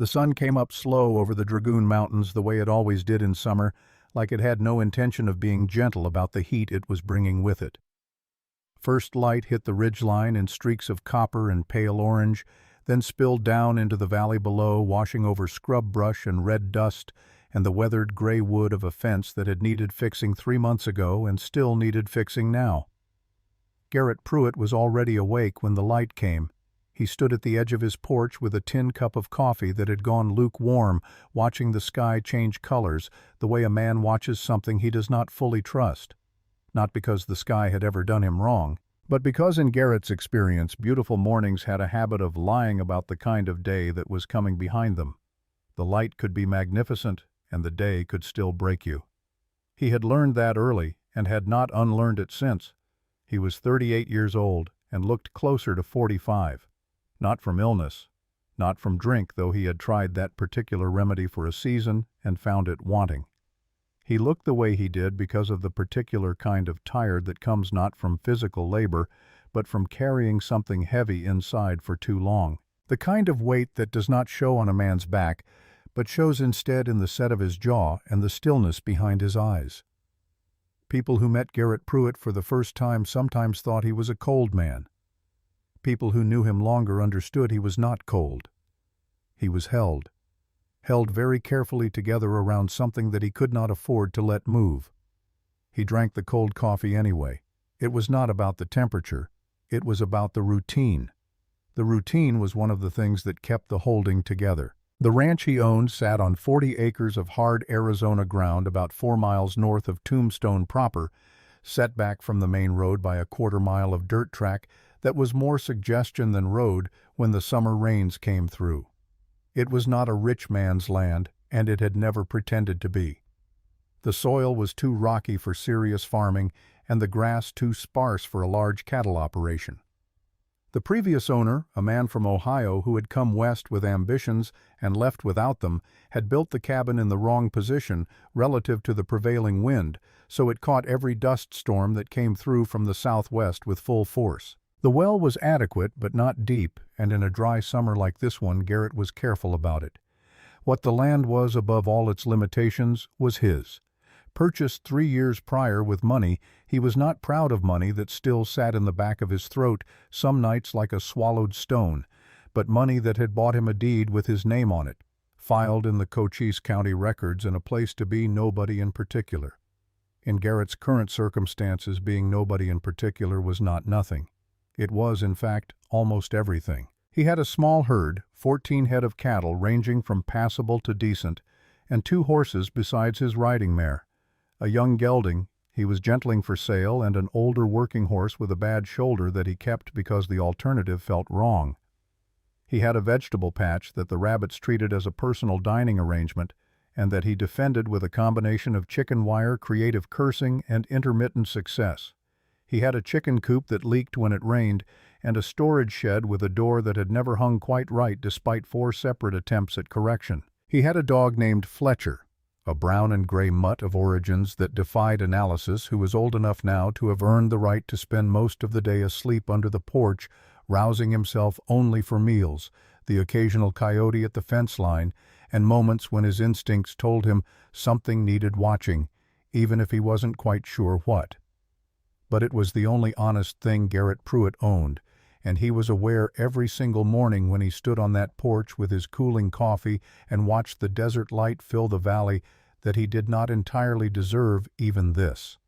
The sun came up slow over the Dragoon Mountains the way it always did in summer, like it had no intention of being gentle about the heat it was bringing with it. First light hit the ridgeline in streaks of copper and pale orange, then spilled down into the valley below, washing over scrub brush and red dust and the weathered gray wood of a fence that had needed fixing 3 months ago and still needed fixing now. Garrett Pruitt was already awake when the light came. He stood at the edge of his porch with a tin cup of coffee that had gone lukewarm, watching the sky change colors the way a man watches something he does not fully trust. Not because the sky had ever done him wrong, but because in Garrett's experience beautiful mornings had a habit of lying about the kind of day that was coming behind them. The light could be magnificent, and the day could still break you. He had learned that early, and had not unlearned it since. He was 38 years old, and looked closer to 45. Not from illness, not from drink, though he had tried that particular remedy for a season and found it wanting. He looked the way he did because of the particular kind of tired that comes not from physical labor, but from carrying something heavy inside for too long. The kind of weight that does not show on a man's back, but shows instead in the set of his jaw and the stillness behind his eyes. People who met Garrett Pruitt for the first time sometimes thought he was a cold man. People who knew him longer understood he was not cold. He was held very carefully together around something that he could not afford to let move. He drank the cold coffee anyway. It was not about the temperature. It was about the routine. The routine was one of the things that kept the holding together. The ranch he owned sat on 40 acres of hard Arizona ground about 4 miles north of Tombstone proper, set back from the main road by a quarter-mile of dirt track that was more suggestion than road when the summer rains came through. It was not a rich man's land, and it had never pretended to be. The soil was too rocky for serious farming, and the grass too sparse for a large cattle operation. The previous owner, a man from Ohio who had come west with ambitions and left without them, had built the cabin in the wrong position relative to the prevailing wind, so it caught every dust storm that came through from the southwest with full force. The well was adequate but not deep, and in a dry summer like this one, Garrett was careful about it. What the land was above all its limitations was his. Purchased 3 years prior with money, he was not proud of money that still sat in the back of his throat some nights like a swallowed stone, but money that had bought him a deed with his name on it, filed in the Cochise County records in a place to be nobody in particular. In Garrett's current circumstances, being nobody in particular was not nothing. It was, in fact, almost everything. He had a small herd, 14 head of cattle ranging from passable to decent, and 2 horses besides his riding mare. A young gelding he was gentling for sale, and an older working horse with a bad shoulder that he kept because the alternative felt wrong. He had a vegetable patch that the rabbits treated as a personal dining arrangement, and that he defended with a combination of chicken wire, creative cursing, and intermittent success. He had a chicken coop that leaked when it rained, and a storage shed with a door that had never hung quite right despite 4 separate attempts at correction. He had a dog named Fletcher, a brown and gray mutt of origins that defied analysis, who was old enough now to have earned the right to spend most of the day asleep under the porch, rousing himself only for meals, the occasional coyote at the fence line, and moments when his instincts told him something needed watching, even if he wasn't quite sure what. But it was the only honest thing Garrett Pruitt owned, and he was aware every single morning when he stood on that porch with his cooling coffee and watched the desert light fill the valley that he did not entirely deserve even this.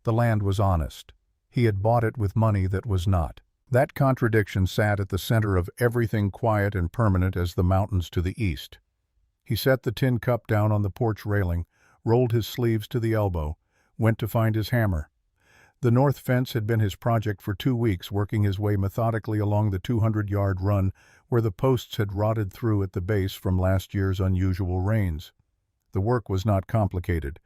The land was honest. He had bought it with money that was not. That contradiction sat at the center of everything quiet and permanent as the mountains to the east. He set the tin cup down on the porch railing, rolled his sleeves to the elbow, went to find his hammer. The north fence had been his project for 2 weeks, working his way methodically along the 200-yard run where the posts had rotted through at the base from last year's unusual rains. The work was not complicated.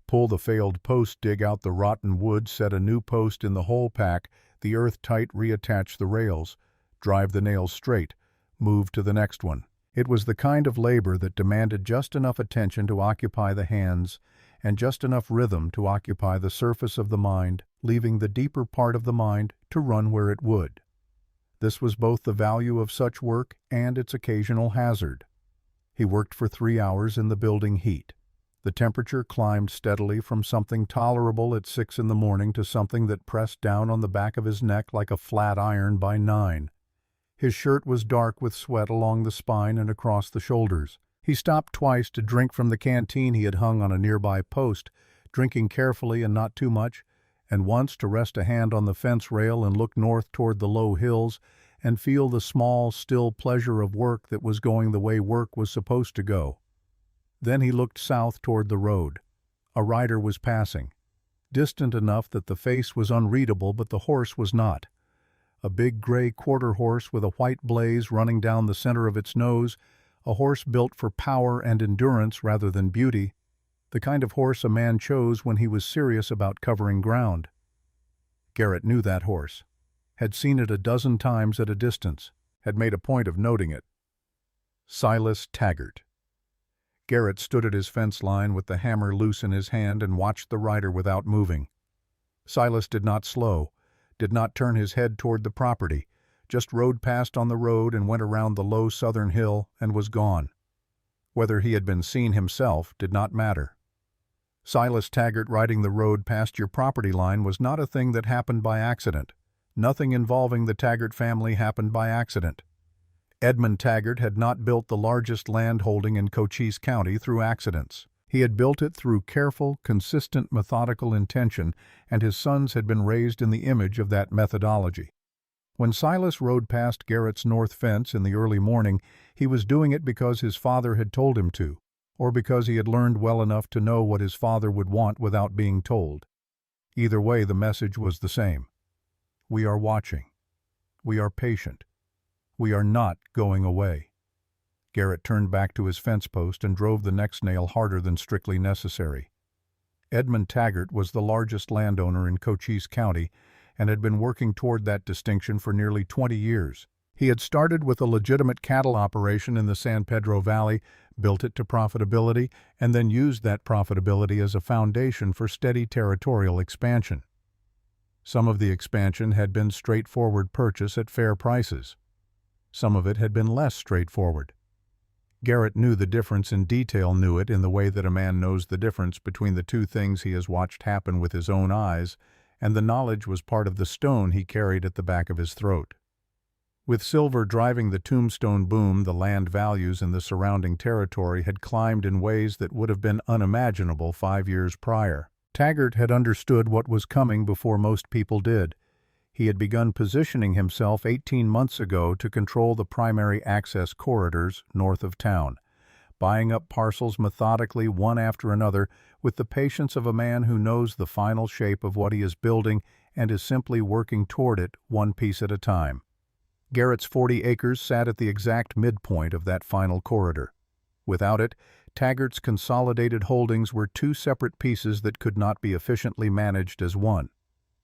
Pull the failed post, dig out the rotten wood, set a new post in the hole pack, the earth tight, reattach the rails, drive the nails straight, move to the next one. It was the kind of labor that demanded just enough attention to occupy the hands and just enough rhythm to occupy the surface of the mind, leaving the deeper part of the mind to run where it would. This was both the value of such work and its occasional hazard. He worked for 3 hours in the building heat. The temperature climbed steadily from something tolerable at 6 in the morning to something that pressed down on the back of his neck like a flat iron by 9. His shirt was dark with sweat along the spine and across the shoulders. He stopped twice to drink from the canteen he had hung on a nearby post, drinking carefully and not too much, and once to rest a hand on the fence rail and look north toward the low hills and feel the small, still pleasure of work that was going the way work was supposed to go. Then he looked south toward the road. A rider was passing, distant enough that the face was unreadable, but the horse was not. A big gray quarter horse with a white blaze running down the center of its nose, a horse built for power and endurance rather than beauty, the kind of horse a man chose when he was serious about covering ground. Garrett knew that horse, had seen it a dozen times at a distance, had made a point of noting it. Silas Taggart. Garrett stood at his fence line with the hammer loose in his hand and watched the rider without moving. Silas did not slow, did not turn his head toward the property, just rode past on the road and went around the low southern hill and was gone. Whether he had been seen himself did not matter. Silas Taggart riding the road past your property line was not a thing that happened by accident. Nothing involving the Taggart family happened by accident. Edmund Taggart had not built the largest land holding in Cochise County through accidents. He had built it through careful, consistent, methodical intention, and his sons had been raised in the image of that methodology. When Silas rode past Garrett's north fence in the early morning, he was doing it because his father had told him to, or because he had learned well enough to know what his father would want without being told. Either way, the message was the same. We are watching. We are patient. We are not going away. Garrett turned back to his fence post and drove the next nail harder than strictly necessary. Edmund Taggart was the largest landowner in Cochise County and had been working toward that distinction for nearly 20 years. He had started with a legitimate cattle operation in the San Pedro Valley, built it to profitability, and then used that profitability as a foundation for steady territorial expansion. Some of the expansion had been straightforward purchase at fair prices. Some of it had been less straightforward. Garrett knew the difference in detail, knew it in the way that a man knows the difference between the two things he has watched happen with his own eyes, and the knowledge was part of the stone he carried at the back of his throat. With silver driving the tombstone boom, the land values in the surrounding territory had climbed in ways that would have been unimaginable 5 years prior. Taggart had understood what was coming before most people did. He had begun positioning himself 18 months ago to control the primary access corridors north of town, buying up parcels methodically one after another with the patience of a man who knows the final shape of what he is building and is simply working toward it one piece at a time. Garrett's 40 acres sat at the exact midpoint of that final corridor. Without it, Taggart's consolidated holdings were two separate pieces that could not be efficiently managed as one.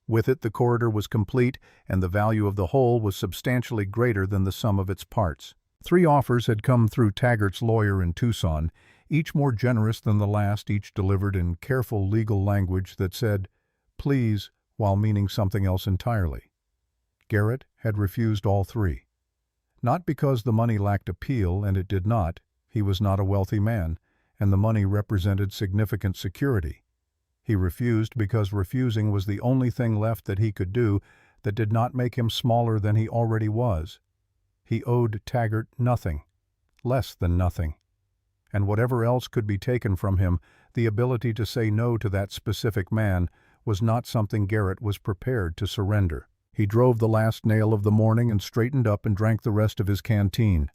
With it, the corridor was complete, and the value of the whole was substantially greater than the sum of its parts. 3 offers had come through Taggart's lawyer in Tucson, each more generous than the last, each delivered in careful legal language that said, "Please," while meaning something else entirely. Garrett had refused all 3. Not because the money lacked appeal, and it did not. He was not a wealthy man, and the money represented significant security. He refused because refusing was the only thing left that he could do that did not make him smaller than he already was. He owed Taggart nothing, less than nothing. And whatever else could be taken from him, the ability to say no to that specific man, was not something Garrett was prepared to surrender. He drove the last nail of the morning and straightened up and drank the rest of his canteen.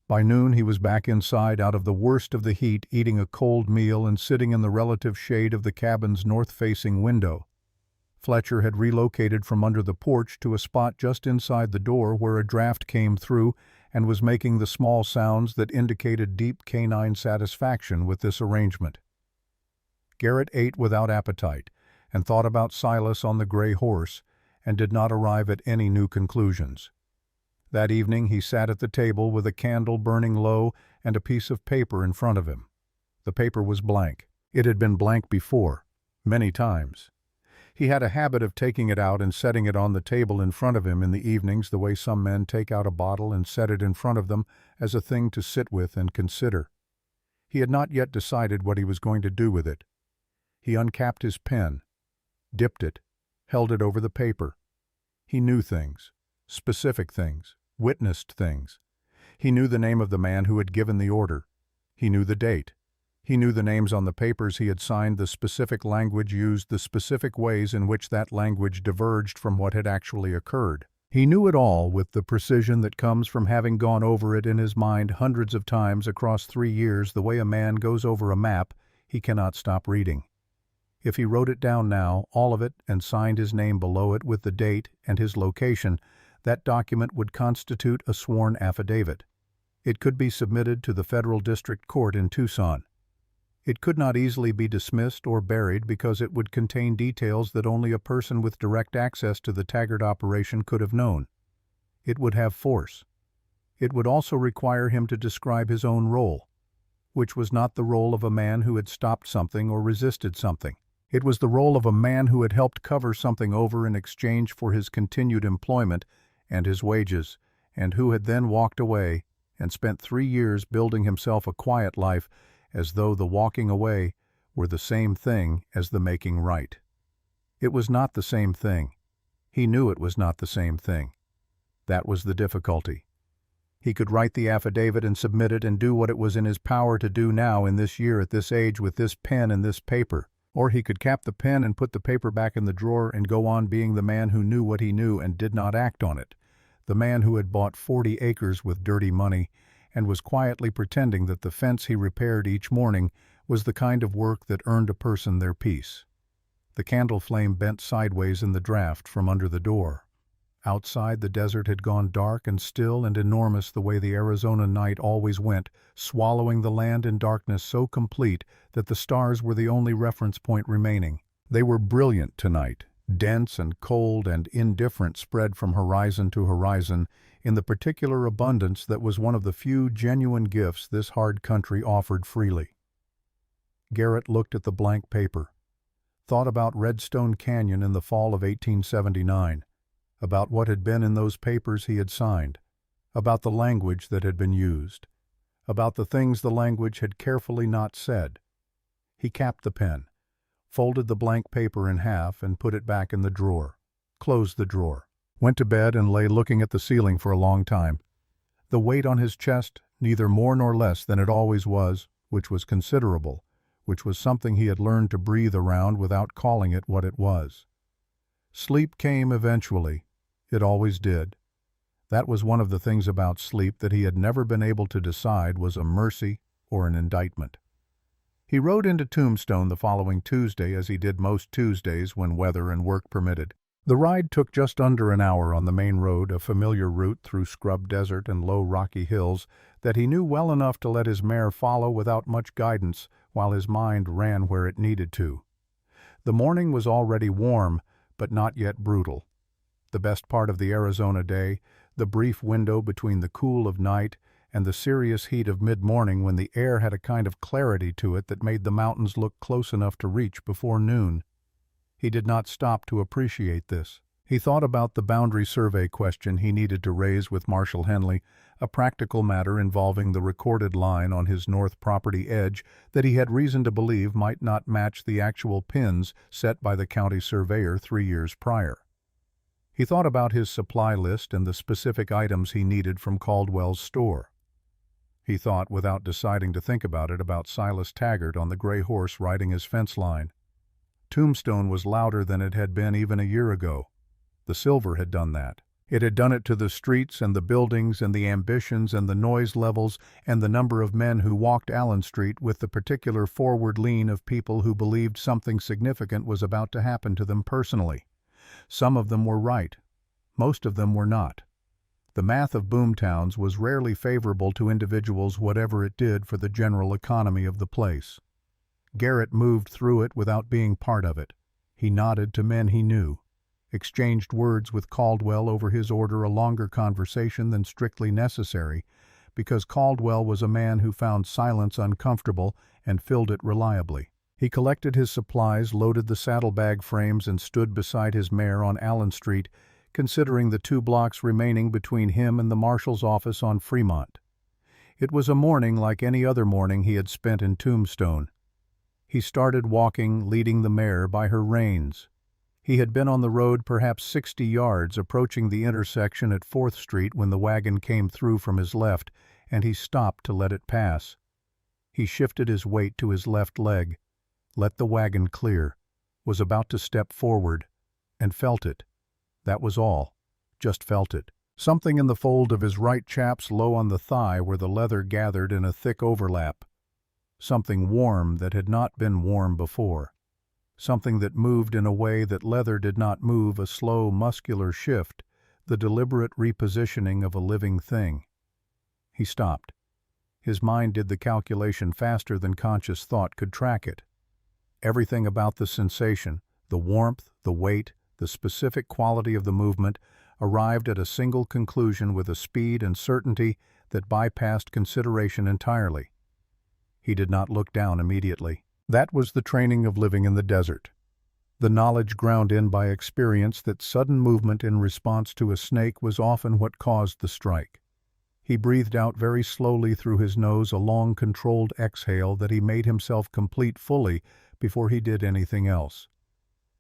By noon he was back inside out of the worst of the heat, eating a cold meal and sitting in the relative shade of the cabin's north-facing window. Fletcher had relocated from under the porch to a spot just inside the door where a draft came through and was making the small sounds that indicated deep canine satisfaction with this arrangement. Garrett ate without appetite and thought about Silas on the gray horse and did not arrive at any new conclusions. That evening he sat at the table with a candle burning low and a piece of paper in front of him. The paper was blank. It had been blank before, many times. He had a habit of taking it out and setting it on the table in front of him in the evenings the way some men take out a bottle and set it in front of them as a thing to sit with and consider. He had not yet decided what he was going to do with it. He uncapped his pen, dipped it, held it over the paper. He knew things, specific things, witnessed things. He knew the name of the man who had given the order. He knew the date. He knew the names on the papers he had signed, the specific language used, the specific ways in which that language diverged from what had actually occurred. He knew it all with the precision that comes from having gone over it in his mind hundreds of times across 3 years, the way a man goes over a map he cannot stop reading. If he wrote it down now, all of it, and signed his name below it with the date and his location, that document would constitute a sworn affidavit. It could be submitted to the Federal District Court in Tucson. It could not easily be dismissed or buried because it would contain details that only a person with direct access to the Taggart operation could have known. It would have force. It would also require him to describe his own role, which was not the role of a man who had stopped something or resisted something. It was the role of a man who had helped cover something over in exchange for his continued employment and his wages, and who had then walked away and spent 3 years building himself a quiet life, as though the walking away were the same thing as the making right. It was not the same thing. He knew it was not the same thing. That was the difficulty. He could write the affidavit and submit it and do what it was in his power to do now in this year at this age with this pen and this paper. Or he could cap the pen and put the paper back in the drawer and go on being the man who knew what he knew and did not act on it, the man who had bought 40 acres with dirty money and was quietly pretending that the fence he repaired each morning was the kind of work that earned a person their peace. The candle flame bent sideways in the draft from under the door. Outside, the desert had gone dark and still and enormous the way the Arizona night always went, swallowing the land in darkness so complete that the stars were the only reference point remaining. They were brilliant tonight, dense and cold and indifferent, spread from horizon to horizon, in the particular abundance that was one of the few genuine gifts this hard country offered freely. Garrett looked at the blank paper, thought about Redstone Canyon in the fall of 1879, about what had been in those papers he had signed, about the language that had been used, about the things the language had carefully not said. He capped the pen, folded the blank paper in half and put it back in the drawer, closed the drawer, went to bed and lay looking at the ceiling for a long time. The weight on his chest, neither more nor less than it always was, which was considerable, which was something he had learned to breathe around without calling it what it was. Sleep came eventually. It always did. That was one of the things about sleep that he had never been able to decide was a mercy or an indictment. He rode into Tombstone the following Tuesday, as he did most Tuesdays when weather and work permitted. The ride took just under an hour on the main road, a familiar route through scrub desert and low rocky hills that he knew well enough to let his mare follow without much guidance while his mind ran where it needed to. The morning was already warm, but not yet brutal. The best part of the Arizona day, the brief window between the cool of night and the serious heat of mid-morning when the air had a kind of clarity to it that made the mountains look close enough to reach before noon. He did not stop to appreciate this. He thought about the boundary survey question he needed to raise with Marshall Henley, a practical matter involving the recorded line on his north property edge that he had reason to believe might not match the actual pins set by the county surveyor 3 years prior. He thought about his supply list and the specific items he needed from Caldwell's store. He thought, without deciding to think about it, about Silas Taggart on the gray horse riding his fence line. Tombstone was louder than it had been even a year ago. The silver had done that. It had done it to the streets and the buildings and the ambitions and the noise levels and the number of men who walked Allen Street with the particular forward lean of people who believed something significant was about to happen to them personally. Some of them were right. Most of them were not. The math of boomtowns was rarely favorable to individuals, whatever it did for the general economy of the place. Garrett moved through it without being part of it. He nodded to men he knew, exchanged words with Caldwell over his order, a longer conversation than strictly necessary, because Caldwell was a man who found silence uncomfortable and filled it reliably. He collected his supplies, loaded the saddlebag frames, and stood beside his mare on Allen Street, considering the 2 blocks remaining between him and the marshal's office on Fremont. It was a morning like any other morning he had spent in Tombstone. He started walking, leading the mare by her reins. He had been on the road perhaps 60 yards, approaching the intersection at 4th Street when the wagon came through from his left, and he stopped to let it pass. He shifted his weight to his left leg, let the wagon clear, was about to step forward, and felt it. That was all. Just felt it. Something in the fold of his right chaps low on the thigh where the leather gathered in a thick overlap. Something warm that had not been warm before. Something that moved in a way that leather did not move, a slow, muscular shift, the deliberate repositioning of a living thing. He stopped. His mind did the calculation faster than conscious thought could track it. Everything about the sensation, the warmth, the weight, the specific quality of the movement, arrived at a single conclusion with a speed and certainty that bypassed consideration entirely. He did not look down immediately. That was the training of living in the desert. The knowledge ground in by experience that sudden movement in response to a snake was often what caused the strike. He breathed out very slowly through his nose a long controlled exhale that he made himself complete fully before he did anything else.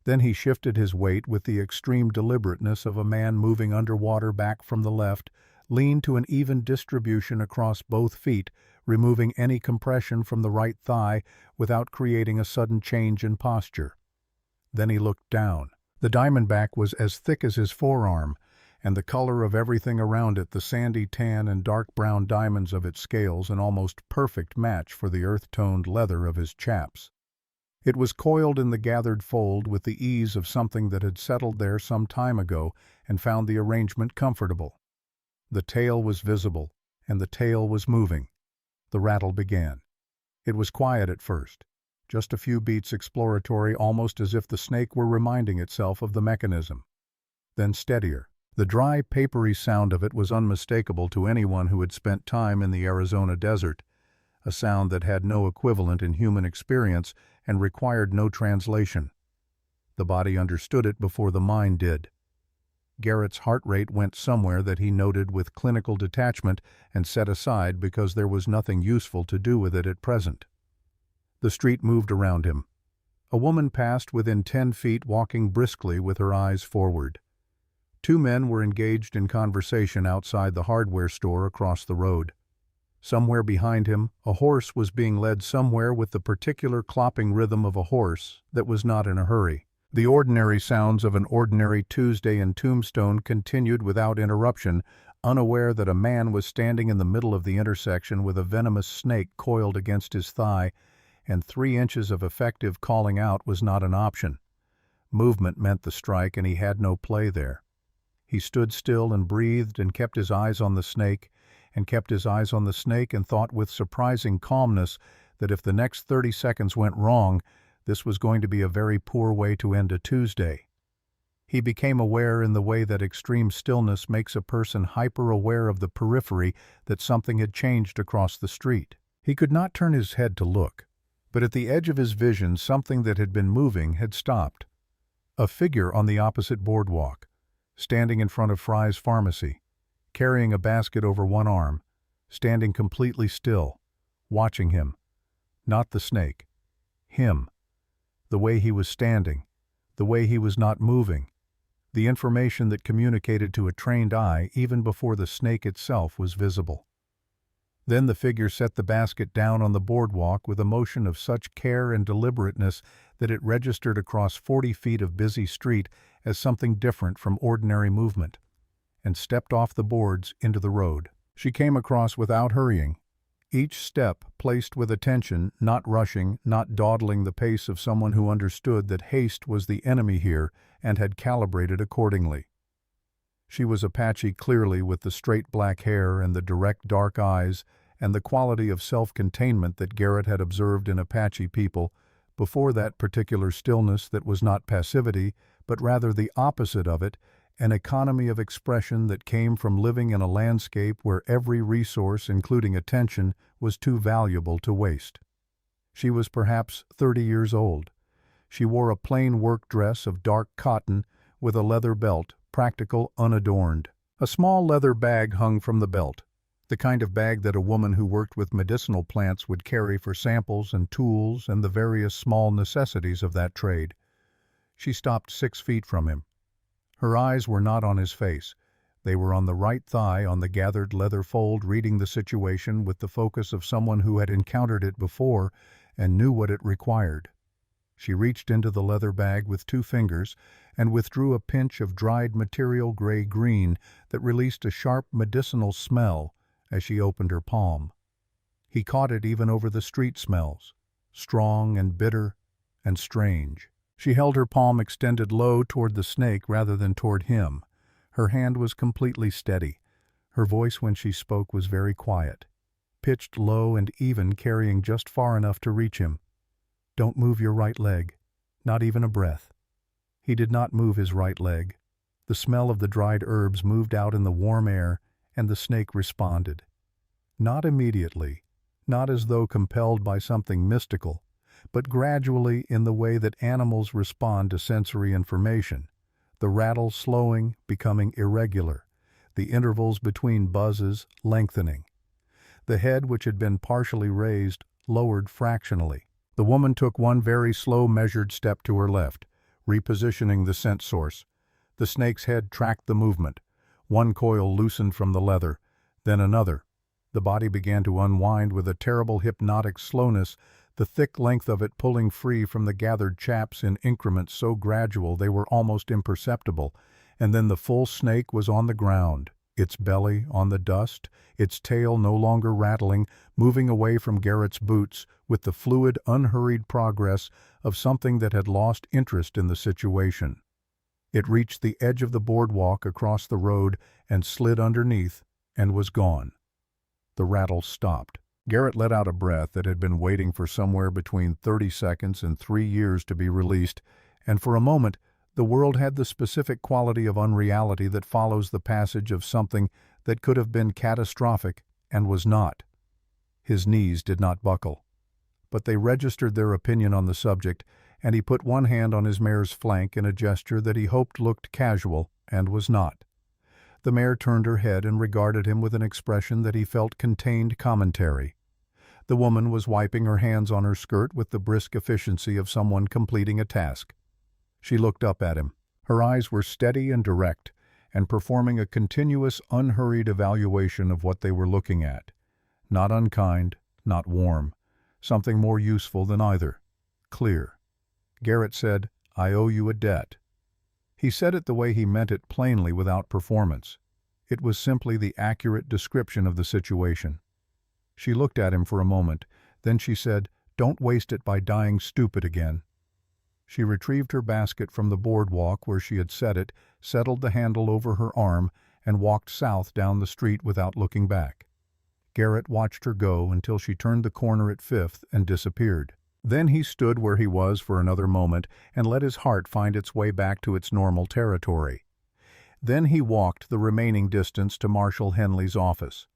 Then he shifted his weight with the extreme deliberateness of a man moving underwater back from the left, leaned to an even distribution across both feet, removing any compression from the right thigh without creating a sudden change in posture. Then he looked down. The diamondback was as thick as his forearm, and the color of everything around it, the sandy tan and dark brown diamonds of its scales, an almost perfect match for the earth-toned leather of his chaps. It was coiled in the gathered fold with the ease of something that had settled there some time ago and found the arrangement comfortable. The tail was visible, and the tail was moving. The rattle began. It was quiet at first, just a few beats exploratory, almost as if the snake were reminding itself of the mechanism. Then steadier. The dry, papery sound of it was unmistakable to anyone who had spent time in the Arizona desert, a sound that had no equivalent in human experience and required no translation. The body understood it before the mind did. Garrett's heart rate went somewhere that he noted with clinical detachment and set aside because there was nothing useful to do with it at present. The street moved around him. A woman passed within 10 feet, walking briskly with her eyes forward. 2 men were engaged in conversation outside the hardware store across the road. Somewhere behind him, a horse was being led somewhere with the particular clopping rhythm of a horse that was not in a hurry. The ordinary sounds of an ordinary Tuesday in Tombstone continued without interruption, unaware that a man was standing in the middle of the intersection with a venomous snake coiled against his thigh, and 3 inches of effective calling out was not an option. Movement meant the strike, and he had no play there. He stood still and breathed and kept his eyes on the snake, and kept his eyes on the snake, and thought with surprising calmness that if the next 30 seconds went wrong, this was going to be a very poor way to end a Tuesday. He became aware in the way that extreme stillness makes a person hyper-aware of the periphery that something had changed across the street. He could not turn his head to look, but at the edge of his vision something that had been moving had stopped. A figure on the opposite boardwalk, standing in front of Fry's Pharmacy, carrying a basket over one arm, standing completely still, watching him. Not the snake. Him. The way he was standing. The way he was not moving. The information that communicated to a trained eye even before the snake itself was visible. Then the figure set the basket down on the boardwalk with a motion of such care and deliberateness that it registered across 40 feet of busy street as something different from ordinary movement, and stepped off the boards into the road. She came across without hurrying, each step placed with attention, not rushing, not dawdling the pace of someone who understood that haste was the enemy here and had calibrated accordingly. She was Apache clearly, with the straight black hair and the direct dark eyes and the quality of self-containment that Garrett had observed in Apache people, before that particular stillness that was not passivity, but rather the opposite of it, an economy of expression that came from living in a landscape where every resource, including attention, was too valuable to waste. She was perhaps 30 years old. She wore a plain work dress of dark cotton with a leather belt, practical, unadorned. A small leather bag hung from the belt. the kind of bag that a woman who worked with medicinal plants would carry for samples and tools and the various small necessities of that trade. She stopped 6 feet from him. Her eyes were not on his face. They were on the right thigh on the gathered leather fold, reading the situation with the focus of someone who had encountered it before and knew what it required. She reached into the leather bag with 2 fingers and withdrew a pinch of dried material gray-green that released a sharp medicinal smell as she opened her palm. He caught it even over the street smells, strong and bitter and strange. She held her palm extended low toward the snake rather than toward him. Her hand was completely steady. Her voice when she spoke was very quiet, pitched low and even, carrying just far enough to reach him. "Don't move your right leg, not even a breath." He did not move his right leg. The smell of the dried herbs moved out in the warm air, and the snake responded. Not immediately, not as though compelled by something mystical, but gradually in the way that animals respond to sensory information, the rattle slowing, becoming irregular, the intervals between buzzes lengthening. The head, which had been partially raised, lowered fractionally. The woman took one very slow, measured step to her left, repositioning the scent source. The snake's head tracked the movement. One coil loosened from the leather, then another. The body began to unwind with a terrible hypnotic slowness, the thick length of it pulling free from the gathered chaps in increments so gradual they were almost imperceptible, and then the full snake was on the ground, its belly on the dust, its tail no longer rattling, moving away from Garrett's boots with the fluid, unhurried progress of something that had lost interest in the situation. It reached the edge of the boardwalk across the road and slid underneath and was gone. The rattle stopped. Garrett let out a breath that had been waiting for somewhere between 30 seconds and 3 years to be released, and for a moment the world had the specific quality of unreality that follows the passage of something that could have been catastrophic and was not. His knees did not buckle, but they registered their opinion on the subject, and he put one hand on his mare's flank in a gesture that he hoped looked casual and was not. The mare turned her head and regarded him with an expression that he felt contained commentary. The woman was wiping her hands on her skirt with the brisk efficiency of someone completing a task. She looked up at him. Her eyes were steady and direct, and performing a continuous, unhurried evaluation of what they were looking at. Not unkind, not warm. Something more useful than either. Clear. Garrett said, "I owe you a debt." He said it the way he meant it, plainly, without performance. It was simply the accurate description of the situation. She looked at him for a moment, then she said, "Don't waste it by dying stupid again." She retrieved her basket from the boardwalk where she had set it, settled the handle over her arm, and walked south down the street without looking back. Garrett watched her go until she turned the corner at Fifth and disappeared. Then he stood where he was for another moment and let his heart find its way back to its normal territory. Then he walked the remaining distance to Marshal Henley's office.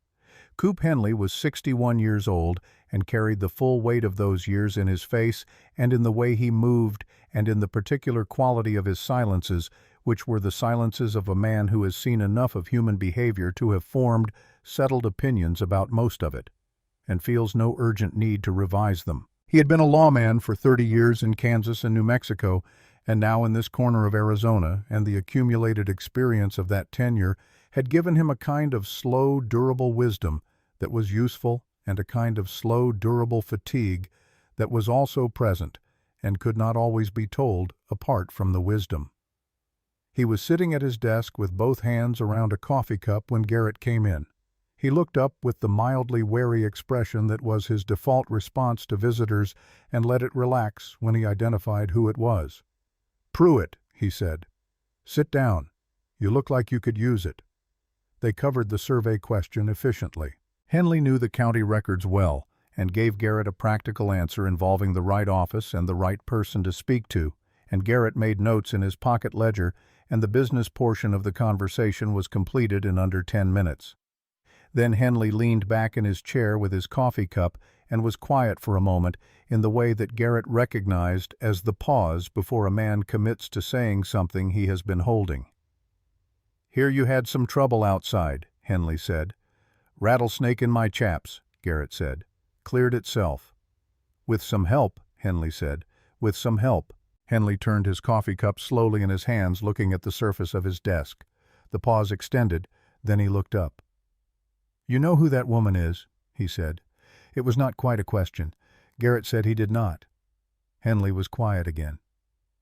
Coop Henley was 61 years old and carried the full weight of those years in his face and in the way he moved and in the particular quality of his silences, which were the silences of a man who has seen enough of human behavior to have formed settled opinions about most of it, and feels no urgent need to revise them. He had been a lawman for 30 years in Kansas and New Mexico, and now in this corner of Arizona, and the accumulated experience of that tenure had given him a kind of slow, durable wisdom that was useful, and a kind of slow, durable fatigue that was also present and could not always be told apart from the wisdom. He was sitting at his desk with both hands around a coffee cup when Garrett came in. He looked up with the mildly wary expression that was his default response to visitors and let it relax when he identified who it was. "Pruitt," he said. "Sit down. You look like you could use it." They covered the survey question efficiently. Henley knew the county records well and gave Garrett a practical answer involving the right office and the right person to speak to, and Garrett made notes in his pocket ledger, and the business portion of the conversation was completed in under 10 minutes. Then Henley leaned back in his chair with his coffee cup and was quiet for a moment in the way that Garrett recognized as the pause before a man commits to saying something he has been holding. "Hear you had some trouble outside," Henley said. "Rattlesnake in my chaps," Garrett said. "Cleared itself." "With some help," Henley said. "With some help." Henley turned his coffee cup slowly in his hands, looking at the surface of his desk. The pause extended, then he looked up. "You know who that woman is?" he said. It was not quite a question. Garrett said he did not. Henley was quiet again.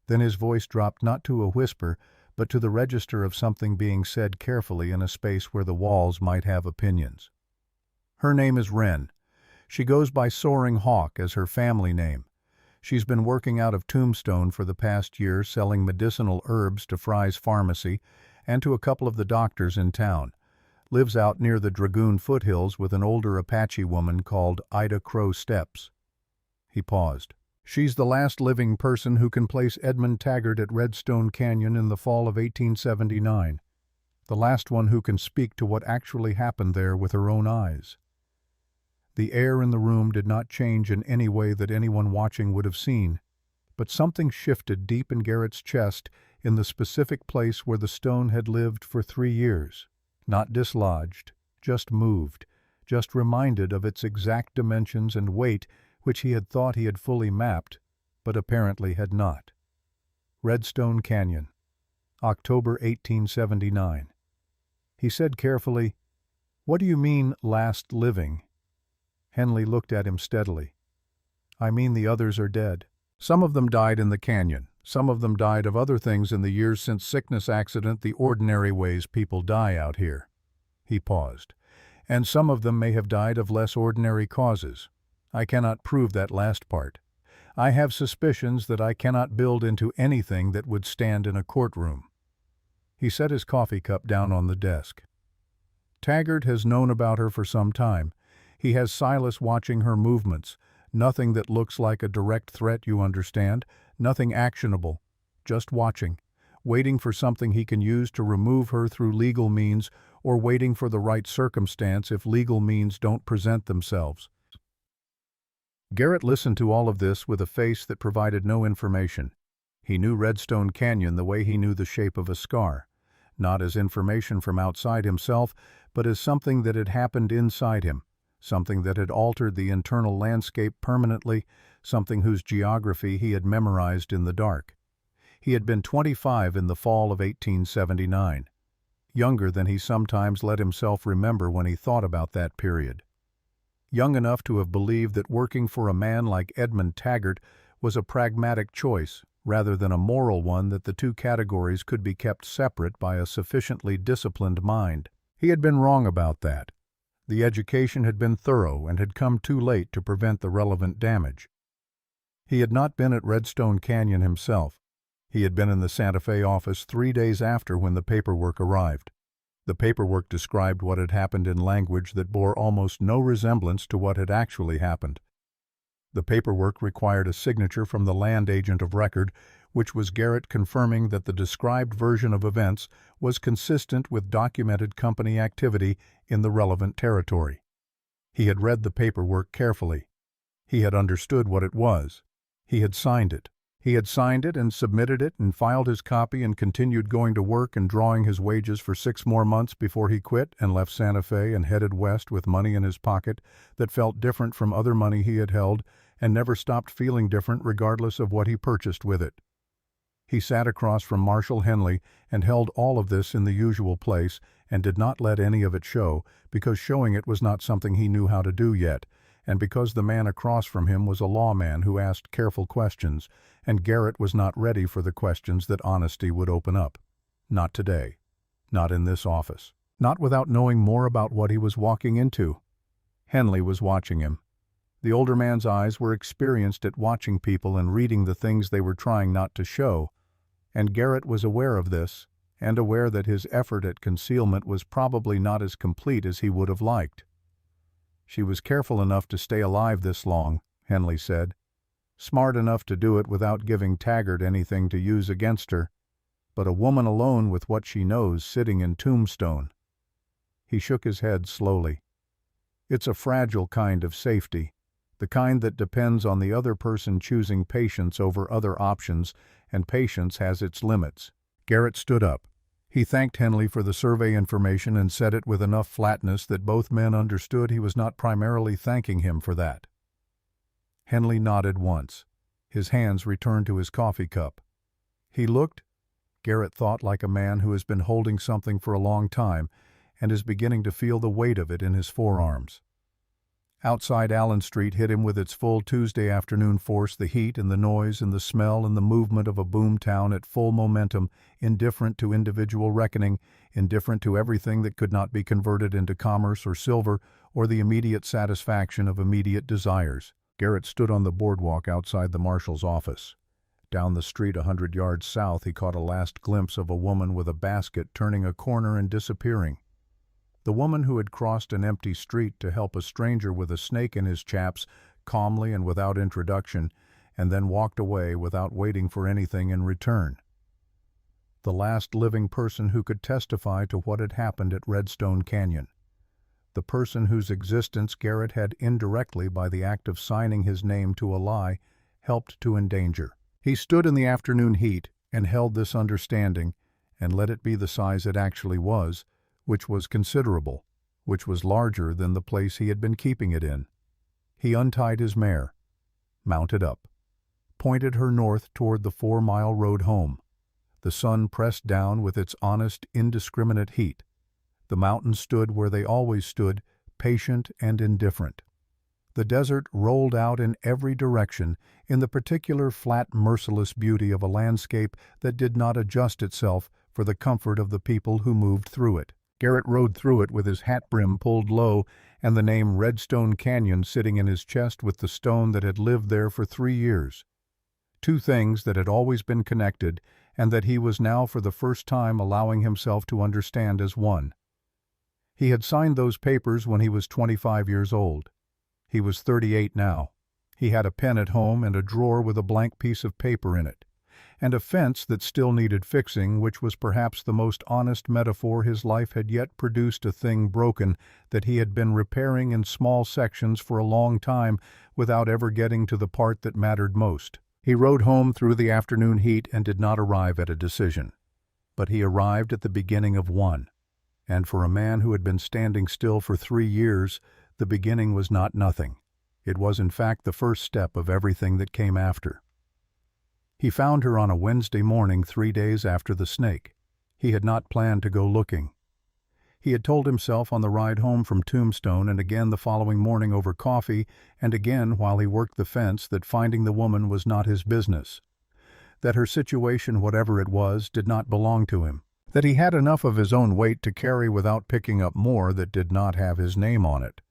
Then his voice dropped not to a whisper, but to the register of something being said carefully in a space where the walls might have opinions. "Her name is Wren. She goes by Soaring Hawk as her family name. She's been working out of Tombstone for the past year, selling medicinal herbs to Fry's Pharmacy and to a couple of the doctors in town. Lives out near the Dragoon foothills with an older Apache woman called Ida Crow Steps." He paused. "She's the last living person who can place Edmund Taggart at Redstone Canyon in the fall of 1879. The last one who can speak to what actually happened there with her own eyes." The air in the room did not change in any way that anyone watching would have seen, but something shifted deep in Garrett's chest in the specific place where the stone had lived for 3 years. Not dislodged, just moved, just reminded of its exact dimensions and weight, which he had thought he had fully mapped, but apparently had not. Redstone Canyon, October 1879. He said carefully, "What do you mean, last living?" Henley looked at him steadily. "I mean the others are dead. Some of them died in the canyon. Some of them died of other things in the years since sickness accident, the ordinary ways people die out here." He paused. "And some of them may have died of less ordinary causes. I cannot prove that last part. I have suspicions that I cannot build into anything that would stand in a courtroom." He set his coffee cup down on the desk. "Taggart has known about her for some time. He has Silas watching her movements. Nothing that looks like a direct threat, you understand. Nothing actionable. Just watching. Waiting for something he can use to remove her through legal means, or waiting for the right circumstance if legal means don't present themselves." Garrett listened to all of this with a face that provided no information. He knew Redstone Canyon the way he knew the shape of a scar. Not as information from outside himself, but as something that had happened inside him. Something that had altered the internal landscape permanently, something whose geography he had memorized in the dark. He had been 25 in the fall of 1879, younger than he sometimes let himself remember when he thought about that period. Young enough to have believed that working for a man like Edmund Taggart was a pragmatic choice, rather than a moral one, that the two categories could be kept separate by a sufficiently disciplined mind. He had been wrong about that. The education had been thorough and had come too late to prevent the relevant damage. He had not been at Redstone Canyon himself. He had been in the Santa Fe office 3 days after when the paperwork arrived. The paperwork described what had happened in language that bore almost no resemblance to what had actually happened. The paperwork required a signature from the land agent of record, which was Garrett confirming that the described version of events was consistent with documented company activity in the relevant territory. He had read the paperwork carefully. He had understood what it was. He had signed it. He had signed it and submitted it and filed his copy and continued going to work and drawing his wages for 6 more months before he quit and left Santa Fe and headed west with money in his pocket that felt different from other money he had held and never stopped feeling different regardless of what he purchased with it. He sat across from Marshall Henley and held all of this in the usual place and did not let any of it show, because showing it was not something he knew how to do yet, and because the man across from him was a lawman who asked careful questions, and Garrett was not ready for the questions that honesty would open up. Not today. Not in this office. Not without knowing more about what he was walking into. Henley was watching him. The older man's eyes were experienced at watching people and reading the things they were trying not to show, and Garrett was aware of this, and aware that his effort at concealment was probably not as complete as he would have liked. "She was careful enough to stay alive this long," Henley said. "Smart enough to do it without giving Taggart anything to use against her, but a woman alone with what she knows sitting in Tombstone." He shook his head slowly. "It's a fragile kind of safety, the kind that depends on the other person choosing patience over other options, and patience has its limits." Garrett stood up. He thanked Henley for the survey information and said it with enough flatness that both men understood he was not primarily thanking him for that. Henley nodded once. His hands returned to his coffee cup. He looked, Garrett thought, like a man who has been holding something for a long time and is beginning to feel the weight of it in his forearms. Outside Allen Street hit him with its full Tuesday afternoon force, the heat and the noise and the smell and the movement of a boom town at full momentum, indifferent to individual reckoning, indifferent to everything that could not be converted into commerce or silver or the immediate satisfaction of immediate desires. Garrett stood on the boardwalk outside the marshal's office. Down the street 100 yards south he caught a last glimpse of a woman with a basket turning a corner and disappearing. The woman who had crossed an empty street to help a stranger with a snake in his chaps, calmly and without introduction, and then walked away without waiting for anything in return. The last living person who could testify to what had happened at Redstone Canyon. The person whose existence Garrett had indirectly, by the act of signing his name to a lie, helped to endanger. He stood in the afternoon heat and held this understanding, and let it be the size it actually was, which was considerable, which was larger than the place he had been keeping it in. He untied his mare, mounted up, pointed her north toward the 4-mile road home. The sun pressed down with its honest, indiscriminate heat. The mountains stood where they always stood, patient and indifferent. The desert rolled out in every direction in the particular flat, merciless beauty of a landscape that did not adjust itself for the comfort of the people who moved through it. Garrett rode through it with his hat brim pulled low and the name Redstone Canyon sitting in his chest with the stone that had lived there for 3 years. Two things that had always been connected and that he was now for the first time allowing himself to understand as one. He had signed those papers when he was 25 years old. He was 38 now. He had a pen at home and a drawer with a blank piece of paper in it, and a fence that still needed fixing, which was perhaps the most honest metaphor his life had yet produced, a thing broken that he had been repairing in small sections for a long time without ever getting to the part that mattered most. He rode home through the afternoon heat and did not arrive at a decision. But he arrived at the beginning of one. And for a man who had been standing still for 3 years, the beginning was not nothing. It was in fact the first step of everything that came after. He found her on a Wednesday morning 3 days after the snake. He had not planned to go looking. He had told himself on the ride home from Tombstone and again the following morning over coffee and again while he worked the fence that finding the woman was not his business, that her situation, whatever it was, did not belong to him, that he had enough of his own weight to carry without picking up more that did not have his name on it.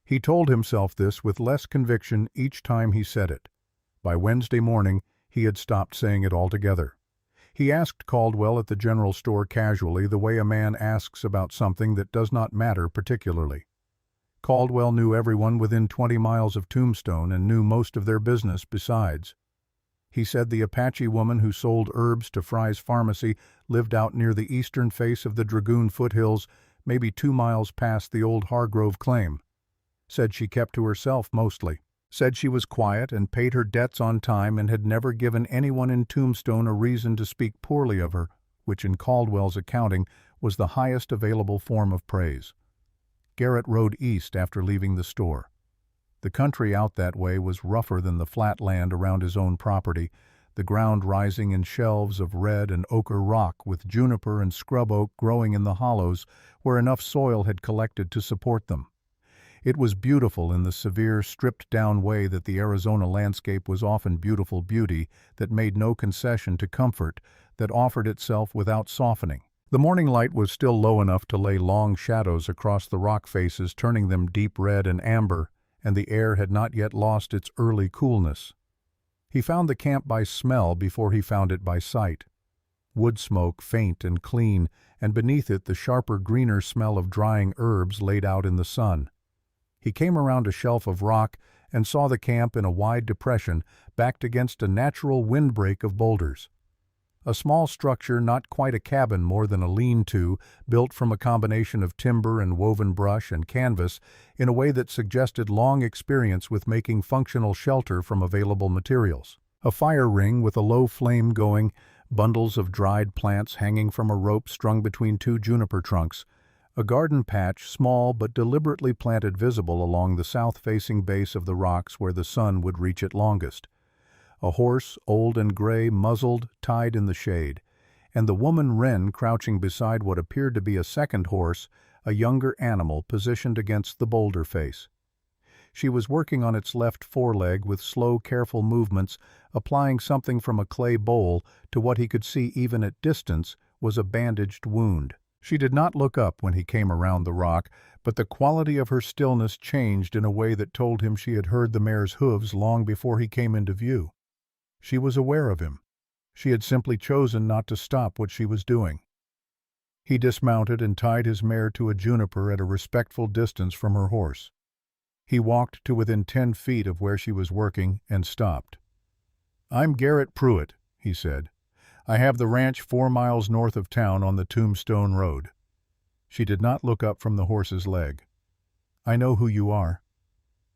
He told himself this with less conviction each time he said it. By Wednesday morning, he had stopped saying it altogether. He asked Caldwell at the general store casually, the way a man asks about something that does not matter particularly. Caldwell knew everyone within 20 miles of Tombstone and knew most of their business besides. He said the Apache woman who sold herbs to Fry's Pharmacy lived out near the eastern face of the Dragoon foothills, maybe 2 miles past the old Hargrove claim. Said she kept to herself mostly. Said she was quiet and paid her debts on time and had never given anyone in Tombstone a reason to speak poorly of her, which in Caldwell's accounting was the highest available form of praise. Garrett rode east after leaving the store. The country out that way was rougher than the flat land around his own property, the ground rising in shelves of red and ochre rock with juniper and scrub oak growing in the hollows where enough soil had collected to support them. It was beautiful in the severe, stripped-down way that the Arizona landscape was often beautiful beauty, that made no concession to comfort, that offered itself without softening. The morning light was still low enough to lay long shadows across the rock faces, turning them deep red and amber, and the air had not yet lost its early coolness. He found the camp by smell before he found it by sight. Wood smoke, faint and clean, and beneath it the sharper, greener smell of drying herbs laid out in the sun. He came around a shelf of rock and saw the camp in a wide depression backed against a natural windbreak of boulders. A small structure, not quite a cabin, more than a lean-to, built from a combination of timber and woven brush and canvas in a way that suggested long experience with making functional shelter from available materials. A fire ring with a low flame going, bundles of dried plants hanging from a rope strung between two juniper trunks, a garden patch, small but deliberately planted, visible along the south-facing base of the rocks where the sun would reach it longest. A horse, old and gray, muzzled, tied in the shade, and the woman wren crouching beside what appeared to be a second horse, a younger animal positioned against the boulder face. She was working on its left foreleg with slow, careful movements, applying something from a clay bowl to what he could see even at distance was a bandaged wound. She did not look up when he came around the rock, but the quality of her stillness changed in a way that told him she had heard the mare's hooves long before he came into view. She was aware of him. She had simply chosen not to stop what she was doing. He dismounted and tied his mare to a juniper at a respectful distance from her horse. He walked to within 10 feet of where she was working and stopped. "I'm Garrett Pruitt," he said. "I have the ranch 4 miles north of town on the Tombstone Road." She did not look up from the horse's leg. "I know who you are."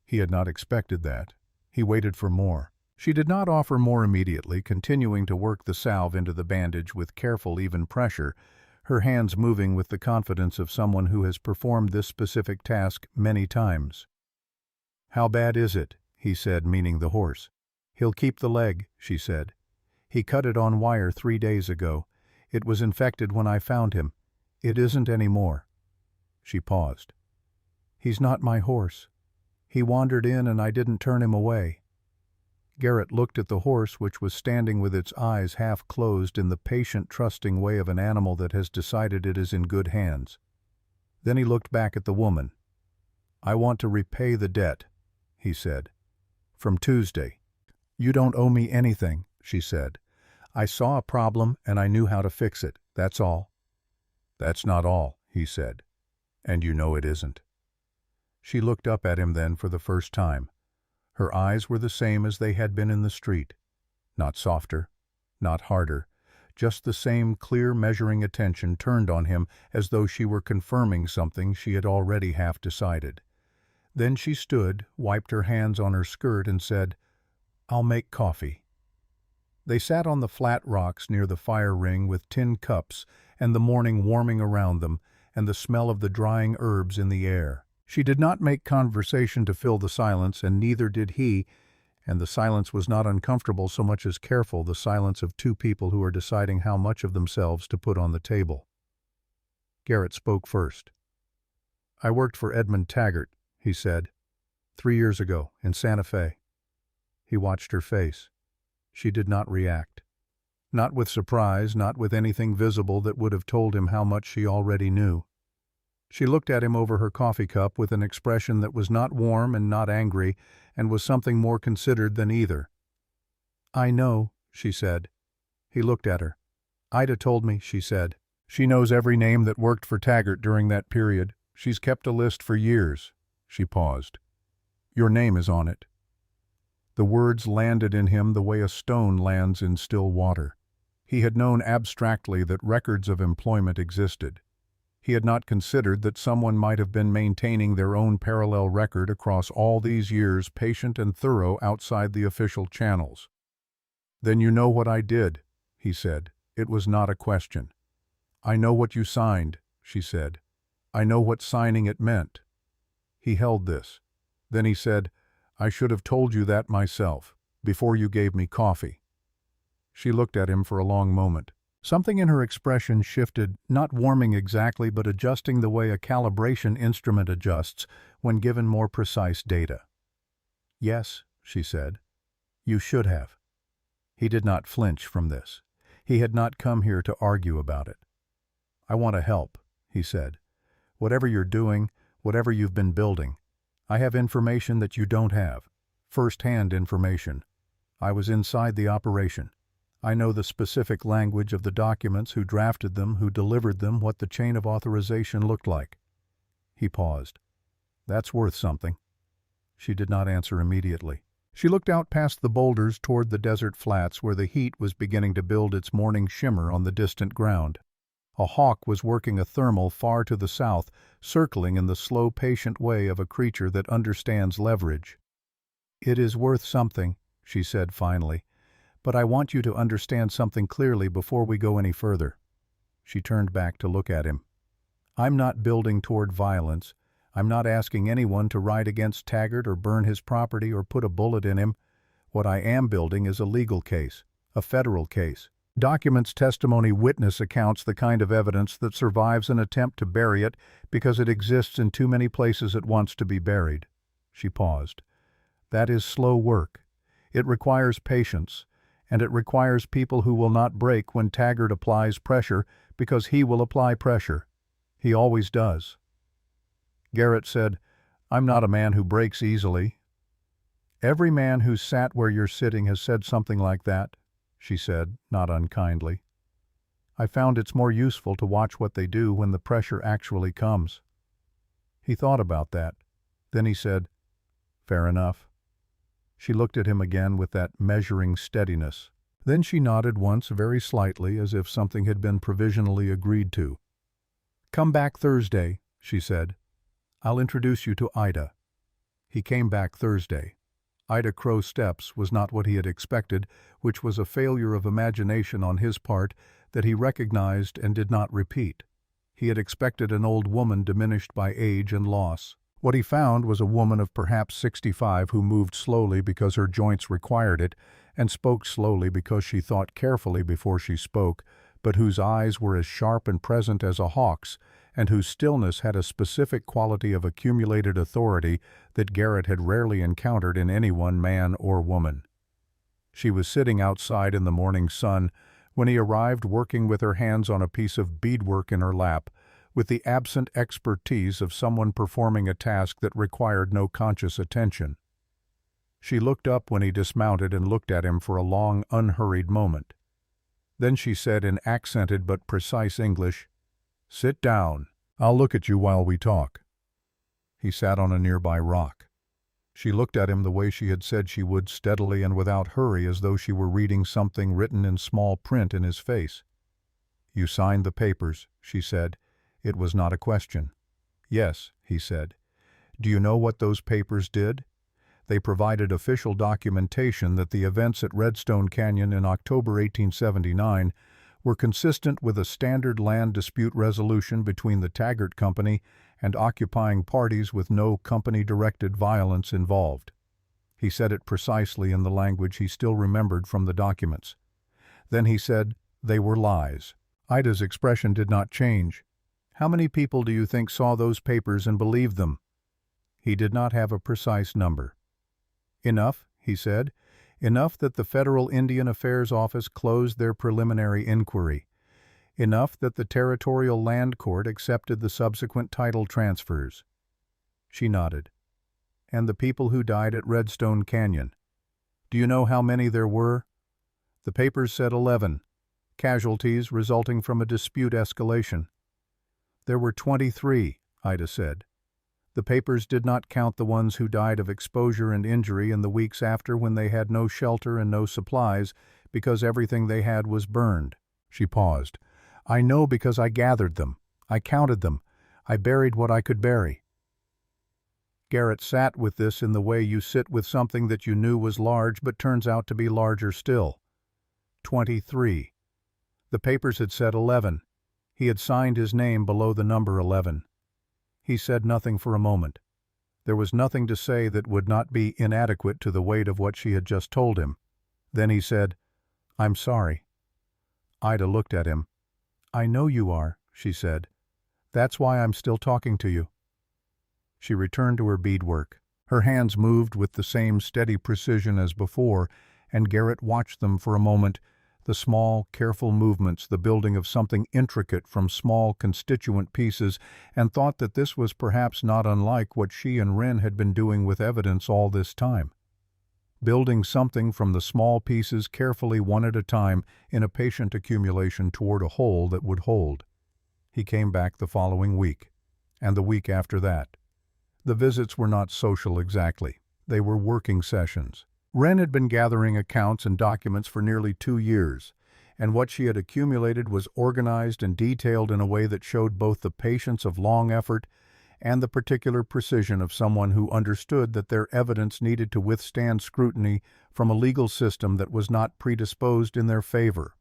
He had not expected that. He waited for more. She did not offer more immediately, continuing to work the salve into the bandage with careful, even pressure, her hands moving with the confidence of someone who has performed this specific task many times. "How bad is it?" he said, meaning the horse. "He'll keep the leg," she said. "He cut it on wire 3 days ago. It was infected when I found him. It isn't anymore." She paused. "He's not my horse. He wandered in and I didn't turn him away." Garrett looked at the horse, which was standing with its eyes half closed in the patient, trusting way of an animal that has decided it is in good hands. Then he looked back at the woman. "I want to repay the debt," he said. "From Tuesday." "You don't owe me anything," she said. "I saw a problem and I knew how to fix it, that's all." "That's not all," he said. "And you know it isn't." She looked up at him then for the first time. Her eyes were the same as they had been in the street. Not softer, not harder, just the same clear, measuring attention turned on him as though she were confirming something she had already half decided. Then she stood, wiped her hands on her skirt and said, "I'll make coffee." They sat on the flat rocks near the fire ring with tin cups and the morning warming around them and the smell of the drying herbs in the air. She did not make conversation to fill the silence, and neither did he, and the silence was not uncomfortable so much as careful, the silence of two people who are deciding how much of themselves to put on the table. Garrett spoke first. "I worked for Edmund Taggart," he said, 3 years ago, in Santa Fe." He watched her face. She did not react. Not with surprise, not with anything visible that would have told him how much she already knew. She looked at him over her coffee cup with an expression that was not warm and not angry, and was something more considered than either. "I know," she said. He looked at her. "Ida told me," she said. "She knows every name that worked for Taggart during that period. She's kept a list for years." She paused. "Your name is on it." The words landed in him the way a stone lands in still water. He had known abstractly that records of employment existed. He had not considered that someone might have been maintaining their own parallel record across all these years, patient and thorough outside the official channels. "Then you know what I did," he said. It was not a question. "I know what you signed," she said. "I know what signing it meant." He held this. Then he said, "I should have told you that myself, before you gave me coffee." She looked at him for a long moment. Something in her expression shifted, not warming exactly, but adjusting the way a calibration instrument adjusts when given more precise data. "Yes," she said. "You should have." He did not flinch from this. He had not come here to argue about it. "I want to help," he said. "Whatever you're doing, whatever you've been building, I have information that you don't have. First-hand information. I was inside the operation. I know the specific language of the documents, who drafted them, who delivered them, what the chain of authorization looked like." He paused. "That's worth something." She did not answer immediately. She looked out past the boulders toward the desert flats where the heat was beginning to build its morning shimmer on the distant ground. A hawk was working a thermal far to the south, circling in the slow, patient way of a creature that understands leverage. "It is worth something," she said finally, But I want you to understand something clearly before we go any further." She turned back to look at him. "I'm not building toward violence. I'm not asking anyone to ride against Taggart or burn his property or put a bullet in him. What I am building is a legal case, a federal case. Documents, testimony, witness accounts, the kind of evidence that survives an attempt to bury it because it exists in too many places at once to be buried." She paused. "That is slow work. It requires patience, and it requires people who will not break when Taggart applies pressure, because he will apply pressure. He always does." Garrett said, "I'm not a man who breaks easily." "Every man who's sat where you're sitting has said something like that," she said, not unkindly. "I found it's more useful to watch what they do when the pressure actually comes." He thought about that. Then he said, "Fair enough." She looked at him again with that measuring steadiness. Then she nodded once very slightly as if something had been provisionally agreed to. "Come back Thursday," she said. "I'll introduce you to Ida." He came back Thursday. Ida Crow Steps was not what he had expected, which was a failure of imagination on his part that he recognized and did not repeat. He had expected an old woman diminished by age and loss. What he found was a woman of perhaps 65 who moved slowly because her joints required it, and spoke slowly because she thought carefully before she spoke, but whose eyes were as sharp and present as a hawk's, and whose stillness had a specific quality of accumulated authority that Garrett had rarely encountered in any one man or woman. She was sitting outside in the morning sun when he arrived, working with her hands on a piece of beadwork in her lap, with the absent expertise of someone performing a task that required no conscious attention. She looked up when he dismounted and looked at him for a long, unhurried moment. Then she said in accented but precise English, "Sit down. I'll look at you while we talk." He sat on a nearby rock. She looked at him the way she had said she would, steadily and without hurry, as though she were reading something written in small print in his face. "You signed the papers," she said. It was not a question. "Yes," he said. "Do you know what those papers did? They provided official documentation that the events at Redstone Canyon in October 1879 were consistent with a standard land dispute resolution between the Taggart Company and occupying parties with no company-directed violence involved." He said it precisely in the language he still remembered from the documents. Then he said, "They were lies." Ida's expression did not change. "How many people do you think saw those papers and believed them?" He did not have a precise number. "Enough," he said. "Enough that the Federal Indian Affairs Office closed their preliminary inquiry. Enough that the Territorial Land Court accepted the subsequent title transfers." She nodded. "And the people who died at Redstone Canyon. Do you know how many there were?" The papers said 11. Casualties resulting from a dispute escalation. "There were 23, Ida said. The papers did not count the ones who died of exposure and injury in the weeks after, when they had no shelter and no supplies because everything they had was burned." She paused. "I know because I gathered them. I counted them. I buried what I could bury." Garrett sat with this in the way you sit with something that you knew was large but turns out to be larger still. 23. The papers had said 11. He had signed his name below the number 11. He said nothing for a moment. There was nothing to say that would not be inadequate to the weight of what she had just told him. Then he said, "I'm sorry." Ida looked at him. "I know you are," she said. "That's why I'm still talking to you." She returned to her beadwork. Her hands moved with the same steady precision as before, and Garrett watched them for a moment, the small, careful movements, the building of something intricate from small constituent pieces, and thought that this was perhaps not unlike what she and Wren had been doing with evidence all this time. Building something from the small pieces carefully one at a time in a patient accumulation toward a whole that would hold. He came back the following week, and the week after that. The visits were not social exactly. They were working sessions. Wren had been gathering accounts and documents for nearly 2 years, and what she had accumulated was organized and detailed in a way that showed both the patience of long effort and the particular precision of someone who understood that their evidence needed to withstand scrutiny from a legal system that was not predisposed in their favor.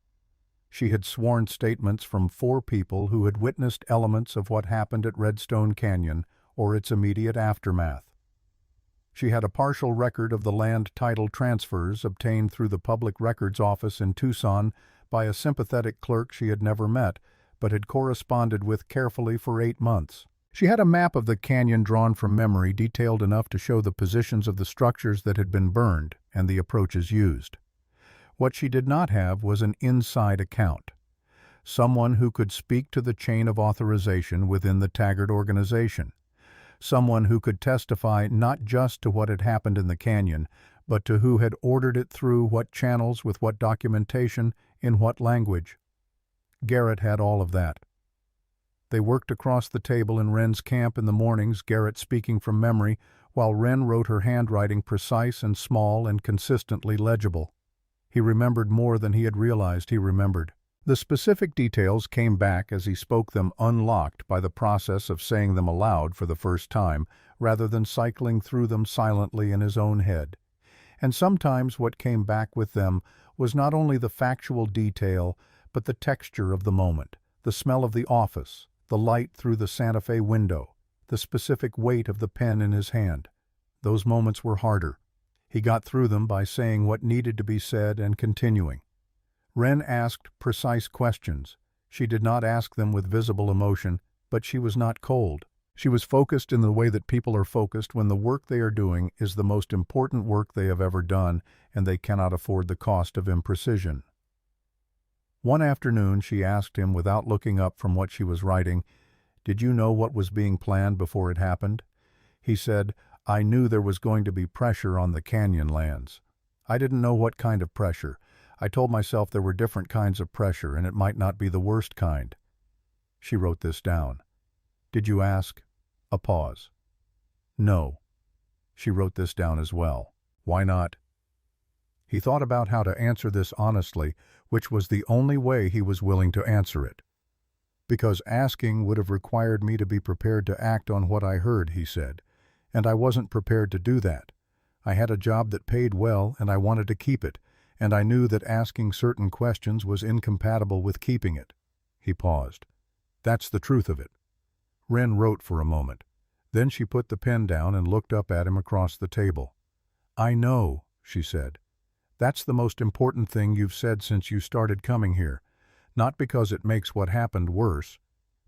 She had sworn statements from 4 people who had witnessed elements of what happened at Redstone Canyon or its immediate aftermath. She had a partial record of the land title transfers obtained through the Public Records Office in Tucson by a sympathetic clerk she had never met, but had corresponded with carefully for 8 months. She had a map of the canyon drawn from memory, detailed enough to show the positions of the structures that had been burned and the approaches used. What she did not have was an inside account. Someone who could speak to the chain of authorization within the Taggart organization. Someone who could testify not just to what had happened in the canyon, but to who had ordered it through what channels, with what documentation, in what language. Garrett had all of that. They worked across the table in Wren's camp in the mornings, Garrett speaking from memory, while Wren wrote her handwriting precise and small and consistently legible. He remembered more than he had realized he remembered. The specific details came back as he spoke them, unlocked by the process of saying them aloud for the first time, rather than cycling through them silently in his own head. And sometimes what came back with them was not only the factual detail, but the texture of the moment, the smell of the office, the light through the Santa Fe window, the specific weight of the pen in his hand. Those moments were harder. He got through them by saying what needed to be said and continuing. Wren asked precise questions. She did not ask them with visible emotion, but she was not cold. She was focused in the way that people are focused when the work they are doing is the most important work they have ever done, and they cannot afford the cost of imprecision. One afternoon she asked him, without looking up from what she was writing, "Did you know what was being planned before it happened?" He said, "I knew there was going to be pressure on the canyon lands. I didn't know what kind of pressure. I told myself there were different kinds of pressure, and it might not be the worst kind." She wrote this down. "Did you ask?" A pause. "No." She wrote this down as well. "Why not?" He thought about how to answer this honestly, which was the only way he was willing to answer it. "Because asking would have required me to be prepared to act on what I heard," he said, "and I wasn't prepared to do that. I had a job that paid well, and I wanted to keep it, and I knew that asking certain questions was incompatible with keeping it." He paused. "That's the truth of it." Wren wrote for a moment. Then she put the pen down and looked up at him across the table. "I know," she said. "That's the most important thing you've said since you started coming here. Not because it makes what happened worse,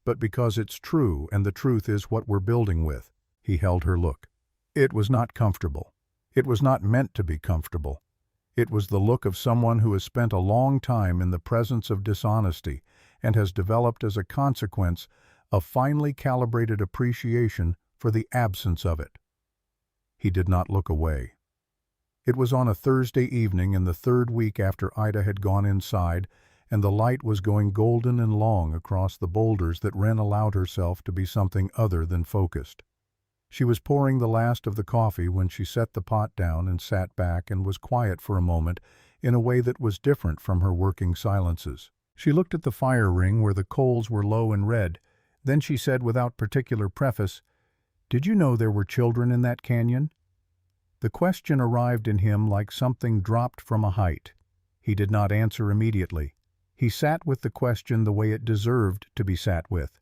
but because it's true, and the truth is what we're building with." He held her look. It was not comfortable. It was not meant to be comfortable. It was the look of someone who has spent a long time in the presence of dishonesty and has developed as a consequence a finely calibrated appreciation for the absence of it. He did not look away. It was on a Thursday evening in the 3rd week after Ida had gone inside, and the light was going golden and long across the boulders, that Wren allowed herself to be something other than focused. She was pouring the last of the coffee when she set the pot down and sat back and was quiet for a moment in a way that was different from her working silences. She looked at the fire ring where the coals were low and red. Then she said without particular preface, "Did you know there were children in that canyon?" The question arrived in him like something dropped from a height. He did not answer immediately. He sat with the question the way it deserved to be sat with.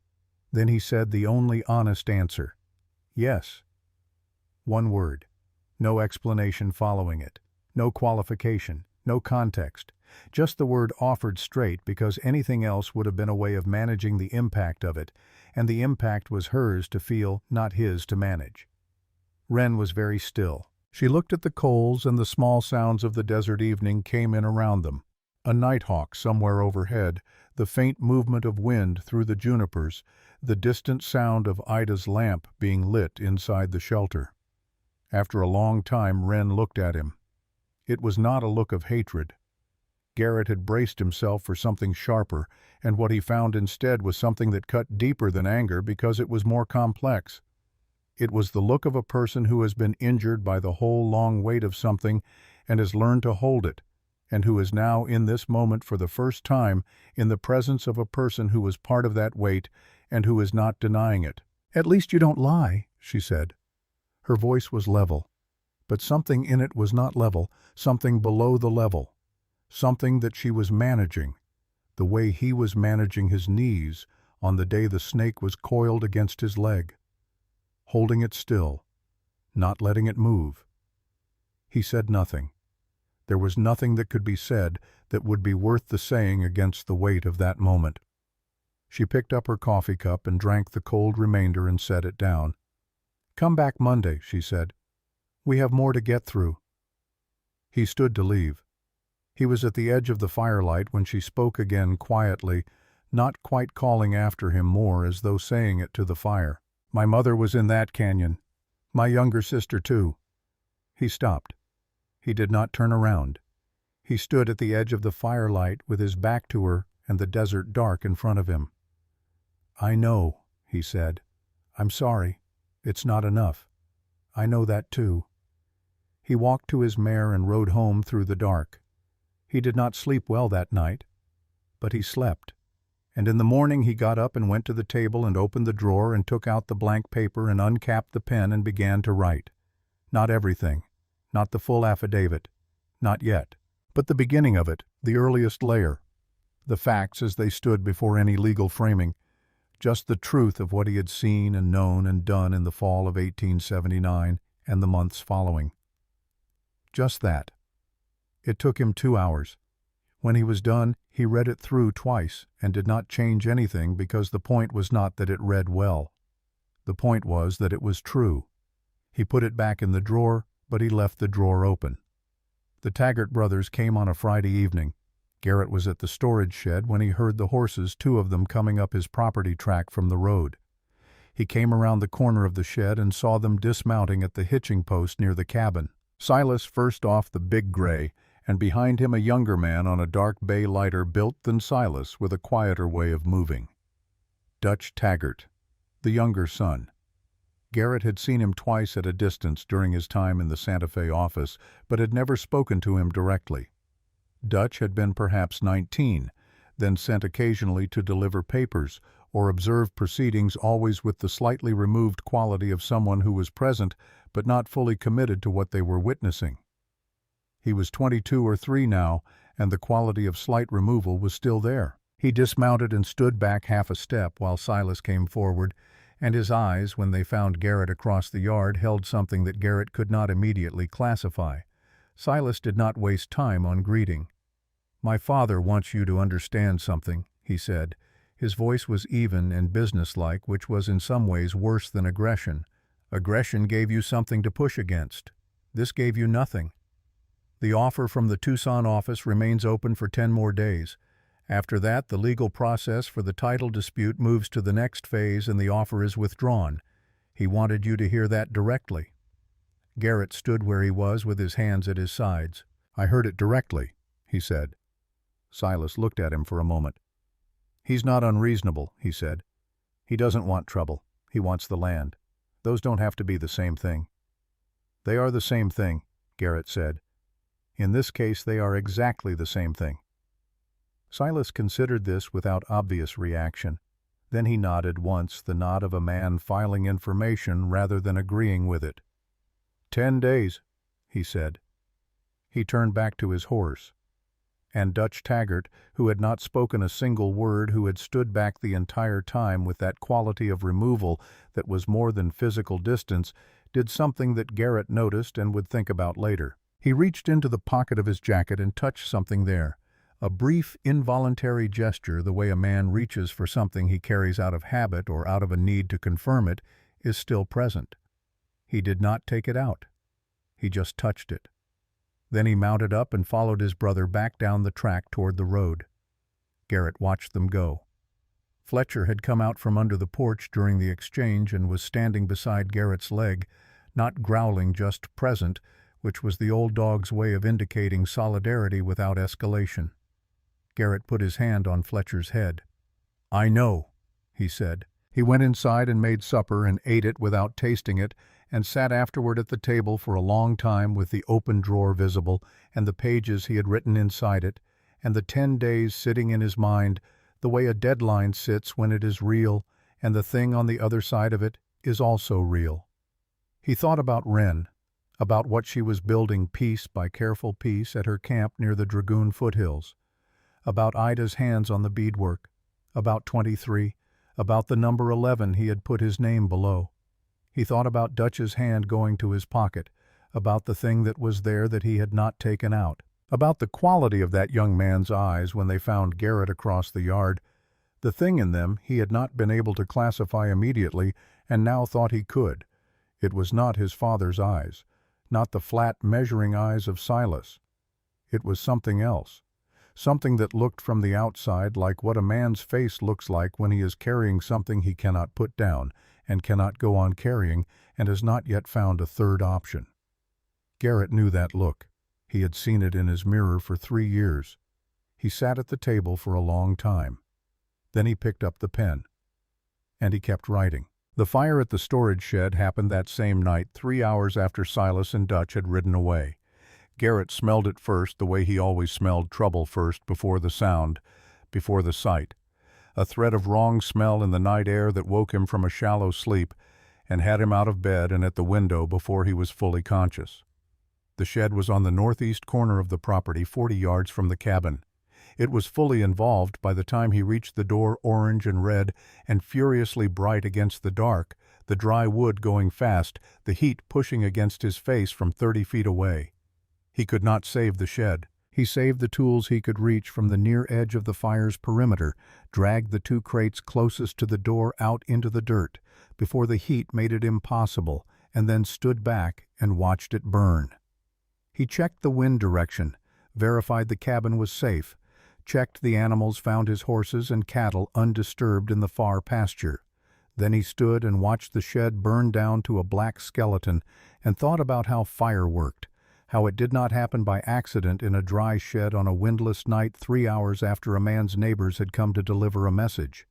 Then he said the only honest answer. "Yes." One word. No explanation following it. No qualification. No context. Just the word offered straight, because anything else would have been a way of managing the impact of it, and the impact was hers to feel, not his to manage. Wren was very still. She looked at the coals, and the small sounds of the desert evening came in around them. A nighthawk somewhere overhead, the faint movement of wind through the junipers, the distant sound of Ida's lamp being lit inside the shelter. After a long time, Wren looked at him. It was not a look of hatred. Garrett had braced himself for something sharper, and what he found instead was something that cut deeper than anger because it was more complex. It was the look of a person who has been injured by the whole long weight of something and has learned to hold it, and who is now in this moment for the first time in the presence of a person who was part of that weight and who is not denying it. "At least you don't lie," she said. Her voice was level. But something in it was not level, something below the level, something that she was managing, the way he was managing his knees on the day the snake was coiled against his leg, holding it still, not letting it move. He said nothing. There was nothing that could be said that would be worth the saying against the weight of that moment. She picked up her coffee cup and drank the cold remainder and set it down. "Come back Monday," she said. "We have more to get through." He stood to leave. He was at the edge of the firelight when she spoke again quietly, not quite calling after him, more as though saying it to the fire. "My mother was in that canyon. My younger sister, too." He stopped. He did not turn around. He stood at the edge of the firelight with his back to her and the desert dark in front of him. "I know," he said. "I'm sorry. It's not enough. I know that too." He walked to his mare and rode home through the dark. He did not sleep well that night, but he slept. And in the morning he got up and went to the table and opened the drawer and took out the blank paper and uncapped the pen and began to write. Not everything, not the full affidavit, not yet, but the beginning of it, the earliest layer. The facts as they stood before any legal framing, just the truth of what he had seen and known and done in the fall of 1879 and the months following. Just that. It took him 2 hours. When he was done, he read it through twice and did not change anything, because the point was not that it read well. The point was that it was true. He put it back in the drawer, but he left the drawer open. The Taggart brothers came on a Friday evening. Garrett was at the storage shed when he heard the horses, 2 of them, coming up his property track from the road. He came around the corner of the shed and saw them dismounting at the hitching post near the cabin. Silas first off the big gray, and behind him a younger man on a dark bay lighter built than Silas with a quieter way of moving. Dutch Taggart, the younger son. Garrett had seen him twice at a distance during his time in the Santa Fe office, but had never spoken to him directly. Dutch had been perhaps 19, then sent occasionally to deliver papers or observe proceedings, always with the slightly removed quality of someone who was present but not fully committed to what they were witnessing. He was 22 or 3 now, and the quality of slight removal was still there. He dismounted and stood back half a step while Silas came forward, and his eyes, when they found Garrett across the yard, held something that Garrett could not immediately classify. Silas did not waste time on greeting. "My father wants you to understand something," he said. His voice was even and businesslike, which was in some ways worse than aggression. Aggression gave you something to push against. This gave you nothing. The offer from the Tucson office remains open for 10 more days. After that, the legal process for the title dispute moves to the next phase and the offer is withdrawn. He wanted you to hear that directly. Garrett stood where he was with his hands at his sides. "I heard it directly," he said. Silas looked at him for a moment. "He's not unreasonable," he said. "He doesn't want trouble. He wants the land. Those don't have to be the same thing." "They are the same thing," Garrett said. "In this case they are exactly the same thing." Silas considered this without obvious reaction. Then he nodded once, the nod of a man filing information rather than agreeing with it. 10 days, he said. He turned back to his horse. And Dutch Taggart, who had not spoken a single word, who had stood back the entire time with that quality of removal that was more than physical distance, did something that Garrett noticed and would think about later. He reached into the pocket of his jacket and touched something there. A brief, involuntary gesture, the way a man reaches for something he carries out of habit or out of a need to confirm it, is still present. He did not take it out. He just touched it. Then he mounted up and followed his brother back down the track toward the road. Garrett watched them go. Fletcher had come out from under the porch during the exchange and was standing beside Garrett's leg, not growling, just present, which was the old dog's way of indicating solidarity without escalation. Garrett put his hand on Fletcher's head. "I know," he said. He went inside and made supper and ate it without tasting it, and sat afterward at the table for a long time with the open drawer visible and the pages he had written inside it, and the 10 days sitting in his mind, the way a deadline sits when it is real and the thing on the other side of it is also real. He thought about Wren, about what she was building piece by careful piece at her camp near the Dragoon foothills, about Ida's hands on the beadwork, about 23, about the number 11 he had put his name below. He thought about Dutch's hand going to his pocket, about the thing that was there that he had not taken out, about the quality of that young man's eyes when they found Garrett across the yard. The thing in them he had not been able to classify immediately and now thought he could. It was not his father's eyes, not the flat measuring eyes of Silas. It was something else, something that looked from the outside like what a man's face looks like when he is carrying something he cannot put down and cannot go on carrying and has not yet found a third option. Garrett knew that look. He had seen it in his mirror for 3 years. He sat at the table for a long time. Then he picked up the pen. And he kept writing. The fire at the storage shed happened that same night, 3 hours after Silas and Dutch had ridden away. Garrett smelled it first the way he always smelled trouble first, before the sound, before the sight. A thread of wrong smell in the night air that woke him from a shallow sleep and had him out of bed and at the window before he was fully conscious. The shed was on the northeast corner of the property, 40 yards from the cabin. It was fully involved by the time he reached the door, orange and red and furiously bright against the dark, the dry wood going fast, the heat pushing against his face from 30 feet away. He could not save the shed. He saved the tools he could reach from the near edge of the fire's perimeter, dragged the 2 crates closest to the door out into the dirt, before the heat made it impossible, and then stood back and watched it burn. He checked the wind direction, verified the cabin was safe, checked the animals, found his horses and cattle undisturbed in the far pasture. Then he stood and watched the shed burn down to a black skeleton and thought about how fire worked, how it did not happen by accident in a dry shed on a windless night 3 hours after a man's neighbors had come to deliver a message.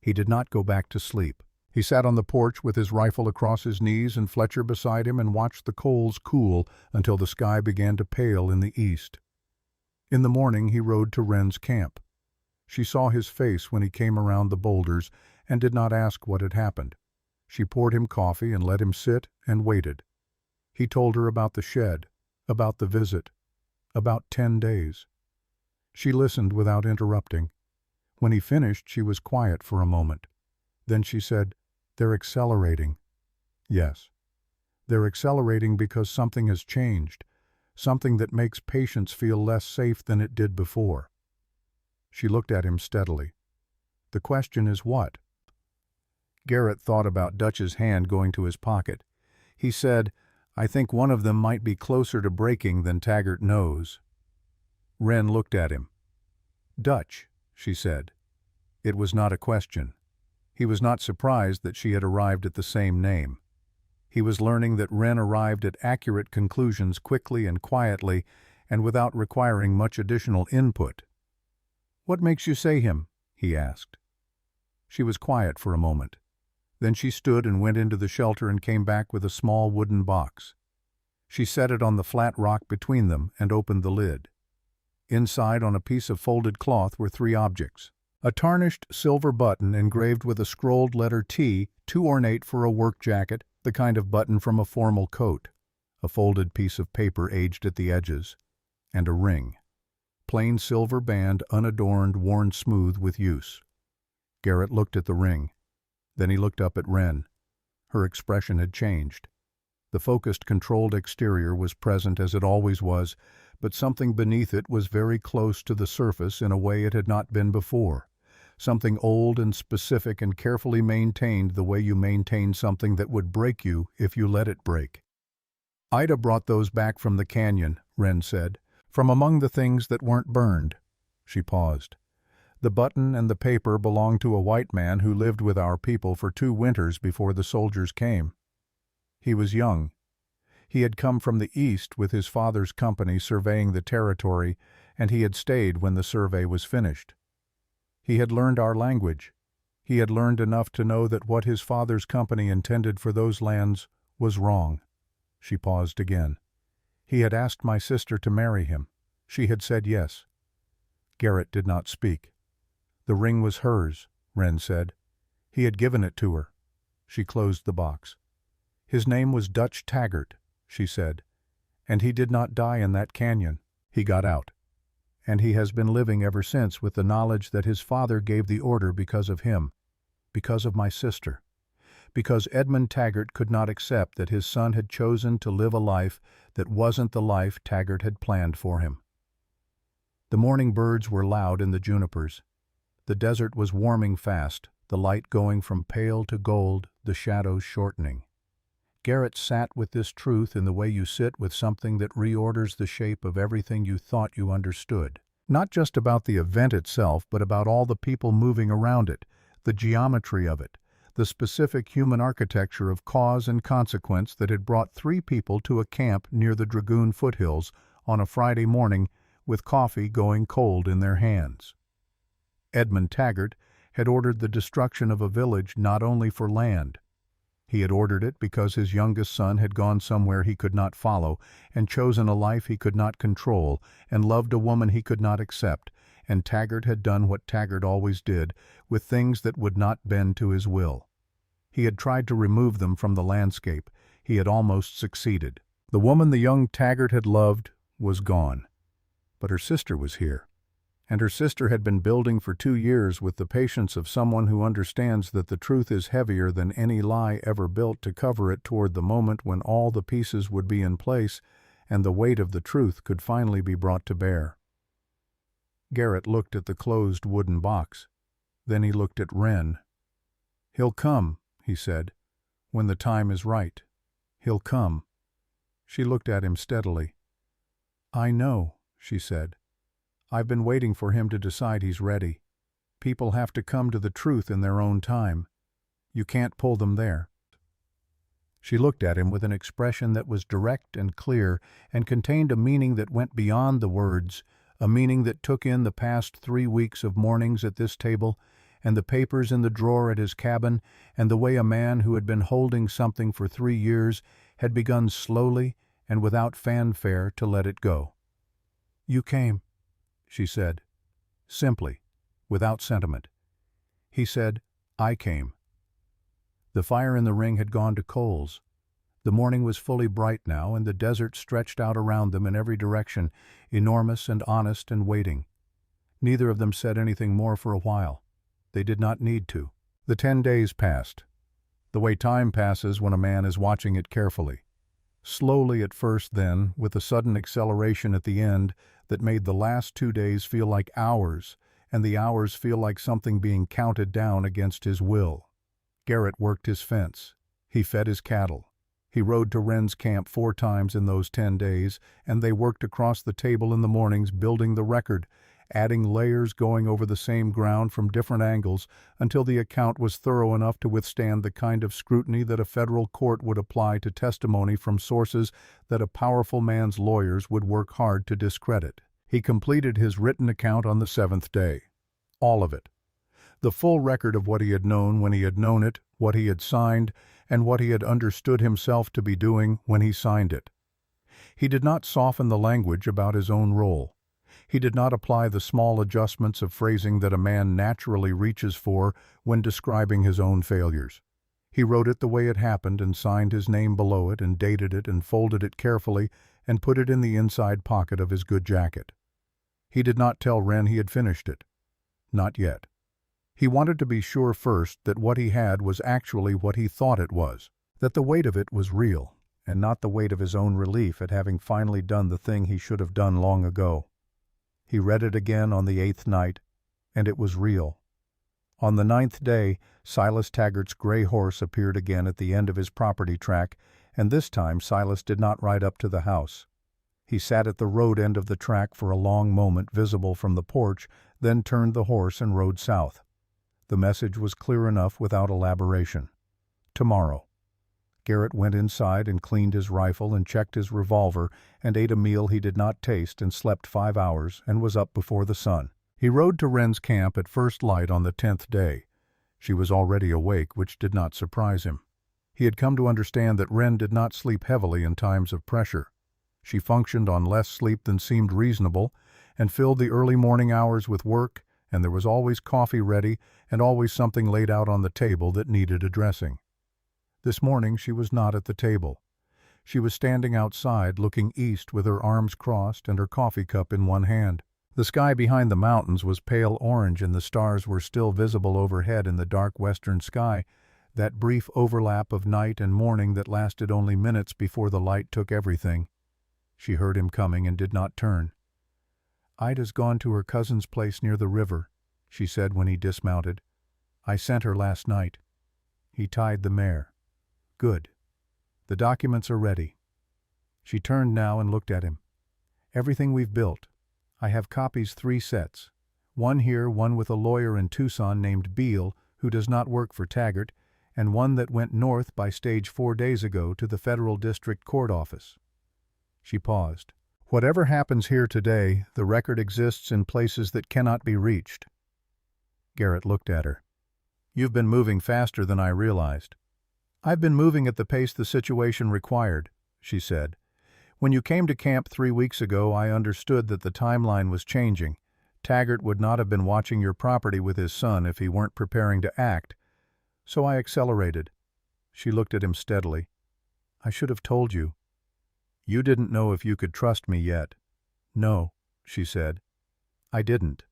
He did not go back to sleep. He sat on the porch with his rifle across his knees and Fletcher beside him and watched the coals cool until the sky began to pale in the east. In the morning he rode to Wren's camp. She saw his face when he came around the boulders and did not ask what had happened. She poured him coffee and let him sit and waited. He told her about the shed, about the visit, about 10 days. She listened without interrupting. When he finished, she was quiet for a moment. Then she said, "They're accelerating." Yes. They're accelerating because something has changed, something that makes patients feel less safe than it did before. She looked at him steadily. The question is what? Garrett thought about Dutch's hand going to his pocket. He said, "I think one of them might be closer to breaking than Taggart knows." Wren looked at him. "Dutch," she said. It was not a question. He was not surprised that she had arrived at the same name. He was learning that Wren arrived at accurate conclusions quickly and quietly and without requiring much additional input. "What makes you say him?" he asked. She was quiet for a moment. Then she stood and went into the shelter and came back with a small wooden box. She set it on the flat rock between them and opened the lid. Inside, on a piece of folded cloth, were 3 objects. A tarnished silver button engraved with a scrolled letter T, too ornate for a work jacket, the kind of button from a formal coat. A folded piece of paper aged at the edges. And a ring. Plain silver band, unadorned, worn smooth with use. Garrett looked at the ring. Then he looked up at Wren. Her expression had changed. The focused, controlled exterior was present as it always was, but something beneath it was very close to the surface in a way it had not been before. Something old and specific and carefully maintained the way you maintain something that would break you if you let it break. "Ida brought those back from the canyon," Wren said, "from among the things that weren't burned." She paused. "The button and the paper belonged to a white man who lived with our people for 2 winters before the soldiers came. He was young. He had come from the east with his father's company surveying the territory, and he had stayed when the survey was finished. He had learned our language. He had learned enough to know that what his father's company intended for those lands was wrong." She paused again. "He had asked my sister to marry him. She had said yes." Garrett did not speak. "The ring was hers," Wren said. "He had given it to her." She closed the box. "His name was Dutch Taggart," she said. "And he did not die in that canyon. He got out. And he has been living ever since with the knowledge that his father gave the order because of him, because of my sister, because Edmund Taggart could not accept that his son had chosen to live a life that wasn't the life Taggart had planned for him." The morning birds were loud in the junipers. The desert was warming fast, the light going from pale to gold, the shadows shortening. Garrett sat with this truth in the way you sit with something that reorders the shape of everything you thought you understood. Not just about the event itself, but about all the people moving around it, the geometry of it, the specific human architecture of cause and consequence that had brought 3 people to a camp near the Dragoon foothills on a Friday morning with coffee going cold in their hands. Edmund Taggart had ordered the destruction of a village not only for land. He had ordered it because his youngest son had gone somewhere he could not follow, and chosen a life he could not control, and loved a woman he could not accept, and Taggart had done what Taggart always did, with things that would not bend to his will. He had tried to remove them from the landscape. He had almost succeeded. The woman the young Taggart had loved was gone. But her sister was here. And her sister had been building for 2 years with the patience of someone who understands that the truth is heavier than any lie ever built to cover it toward the moment when all the pieces would be in place and the weight of the truth could finally be brought to bear. Garrett looked at the closed wooden box. Then he looked at Wren. "He'll come," he said, "when the time is right. He'll come." She looked at him steadily. "I know," she said. "I've been waiting for him to decide he's ready. People have to come to the truth in their own time. You can't pull them there." She looked at him with an expression that was direct and clear and contained a meaning that went beyond the words, a meaning that took in the past 3 weeks of mornings at this table, and the papers in the drawer at his cabin, and the way a man who had been holding something for 3 years had begun slowly and without fanfare to let it go. "You came," she said, simply, without sentiment. He said, "I came." The fire in the ring had gone to coals. The morning was fully bright now, and the desert stretched out around them in every direction, enormous and honest and waiting. Neither of them said anything more for a while. They did not need to. The 10 days passed, the way time passes when a man is watching it carefully. Slowly at first, then, with a sudden acceleration at the end that made the last 2 days feel like hours, and the hours feel like something being counted down against his will. Garrett worked his fence. He fed his cattle. He rode to Wren's camp 4 times in those 10 days, and they worked across the table in the mornings building the record, adding layers, going over the same ground from different angles until the account was thorough enough to withstand the kind of scrutiny that a federal court would apply to testimony from sources that a powerful man's lawyers would work hard to discredit. He completed his written account on the 7th day. All of it. The full record of what he had known when he had known it, what he had signed, and what he had understood himself to be doing when he signed it. He did not soften the language about his own role. He did not apply the small adjustments of phrasing that a man naturally reaches for when describing his own failures. He wrote it the way it happened and signed his name below it and dated it and folded it carefully and put it in the inside pocket of his good jacket. He did not tell Wren he had finished it. Not yet. He wanted to be sure first that what he had was actually what he thought it was, that the weight of it was real, and not the weight of his own relief at having finally done the thing he should have done long ago. He read it again on the 8th night, and it was real. On the 9th day, Silas Taggart's gray horse appeared again at the end of his property track, and this time Silas did not ride up to the house. He sat at the road end of the track for a long moment visible from the porch, then turned the horse and rode south. The message was clear enough without elaboration. Tomorrow. Garrett went inside and cleaned his rifle and checked his revolver and ate a meal he did not taste and slept 5 hours and was up before the sun. He rode to Wren's camp at first light on the 10th day. She was already awake, which did not surprise him. He had come to understand that Wren did not sleep heavily in times of pressure. She functioned on less sleep than seemed reasonable and filled the early morning hours with work, and there was always coffee ready and always something laid out on the table that needed addressing. This morning she was not at the table. She was standing outside, looking east with her arms crossed and her coffee cup in one hand. The sky behind the mountains was pale orange and the stars were still visible overhead in the dark western sky, that brief overlap of night and morning that lasted only minutes before the light took everything. She heard him coming and did not turn. "Ida's gone to her cousin's place near the river," she said when he dismounted. "I sent her last night." He tied the mare. "Good. The documents are ready." She turned now and looked at him. "Everything we've built. I have copies 3 sets. One here, one with a lawyer in Tucson named Beale, who does not work for Taggart, and one that went north by stage 4 days ago to the Federal District Court office." She paused. "Whatever happens here today, the record exists in places that cannot be reached." Garrett looked at her. "You've been moving faster than I realized." "I've been moving at the pace the situation required," she said. "When you came to camp 3 weeks ago, I understood that the timeline was changing. Taggart would not have been watching your property with his son if he weren't preparing to act. So I accelerated." She looked at him steadily. "I should have told you." "You didn't know if you could trust me yet." "No," she said. "I didn't."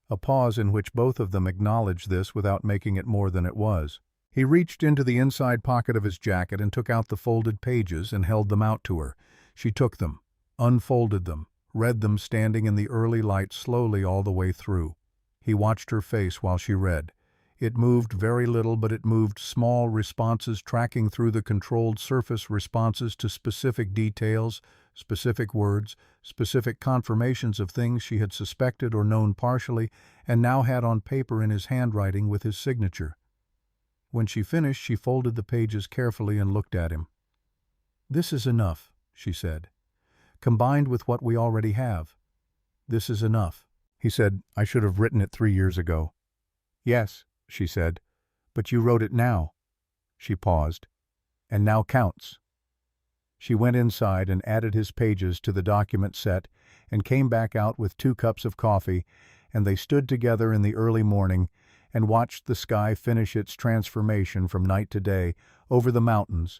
A pause in which both of them acknowledged this without making it more than it was. He reached into the inside pocket of his jacket and took out the folded pages and held them out to her. She took them, unfolded them, read them standing in the early light slowly all the way through. He watched her face while she read. It moved very little, but it moved small responses tracking through the controlled surface responses to specific details, specific words, specific confirmations of things she had suspected or known partially, and now had on paper in his handwriting with his signature. When she finished, she folded the pages carefully and looked at him. "This is enough," she said. "Combined with what we already have. This is enough." He said, "I should have written it 3 years ago." "Yes," she said, "but you wrote it now." She paused. "And now counts." She went inside and added his pages to the document set and came back out with 2 cups of coffee, and they stood together in the early morning and watched the sky finish its transformation from night to day over the mountains,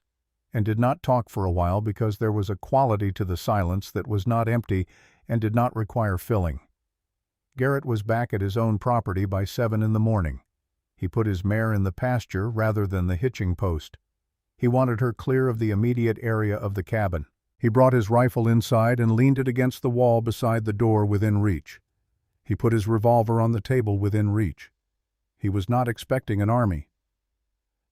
and did not talk for a while because there was a quality to the silence that was not empty and did not require filling. Garrett was back at his own property by 7 in the morning. He put his mare in the pasture rather than the hitching post. He wanted her clear of the immediate area of the cabin. He brought his rifle inside and leaned it against the wall beside the door within reach. He put his revolver on the table within reach. He was not expecting an army.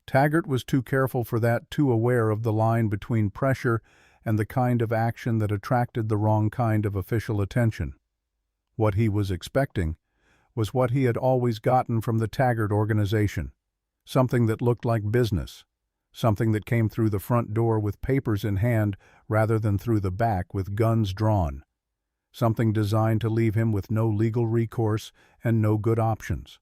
Taggart was too careful for that, too aware of the line between pressure and the kind of action that attracted the wrong kind of official attention. What he was expecting was what he had always gotten from the Taggart organization, something that looked like business, something that came through the front door with papers in hand rather than through the back with guns drawn, something designed to leave him with no legal recourse and no good options.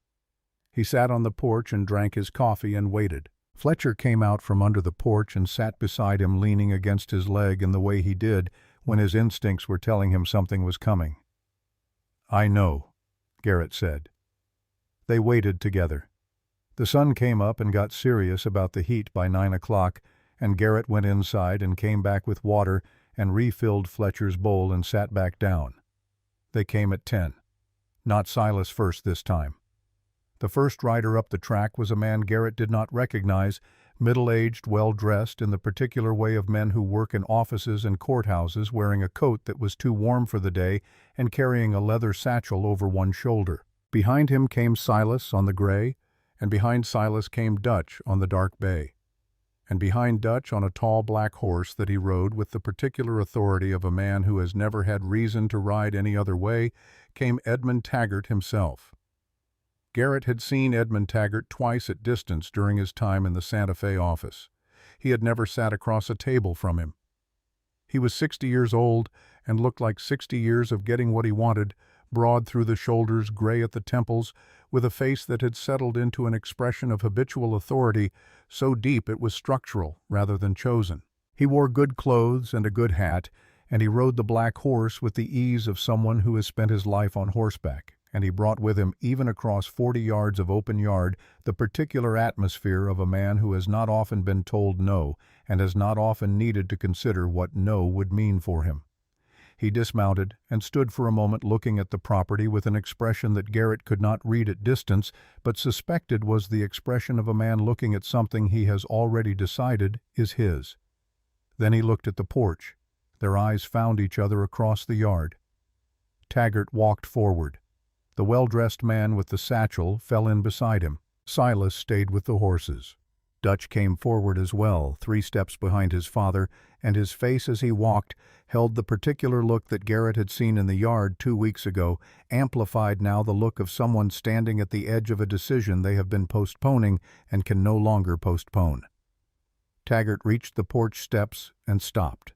He sat on the porch and drank his coffee and waited. Fletcher came out from under the porch and sat beside him, leaning against his leg in the way he did when his instincts were telling him something was coming. "I know," Garrett said. They waited together. The sun came up and got serious about the heat by 9 o'clock, and Garrett went inside and came back with water and refilled Fletcher's bowl and sat back down. They came at 10. Not Silas first this time. The first rider up the track was a man Garrett did not recognize, middle-aged, well-dressed in the particular way of men who work in offices and courthouses, wearing a coat that was too warm for the day and carrying a leather satchel over one shoulder. Behind him came Silas on the gray, and behind Silas came Dutch on the dark bay. And behind Dutch on a tall black horse that he rode with the particular authority of a man who has never had reason to ride any other way, came Edmund Taggart himself. Garrett had seen Edmund Taggart twice at distance during his time in the Santa Fe office. He had never sat across a table from him. He was 60 years old and looked like 60 years of getting what he wanted, broad through the shoulders, gray at the temples, with a face that had settled into an expression of habitual authority so deep it was structural rather than chosen. He wore good clothes and a good hat, and he rode the black horse with the ease of someone who has spent his life on horseback, and he brought with him, even across 40 yards of open yard, the particular atmosphere of a man who has not often been told no and has not often needed to consider what no would mean for him. He dismounted and stood for a moment looking at the property with an expression that Garrett could not read at distance, but suspected was the expression of a man looking at something he has already decided is his. Then he looked at the porch. Their eyes found each other across the yard. Taggart walked forward. The well-dressed man with the satchel fell in beside him. Silas stayed with the horses. Dutch came forward as well, 3 steps behind his father, and his face as he walked held the particular look that Garrett had seen in the yard 2 weeks ago, amplified now the look of someone standing at the edge of a decision they have been postponing and can no longer postpone. Taggart reached the porch steps and stopped.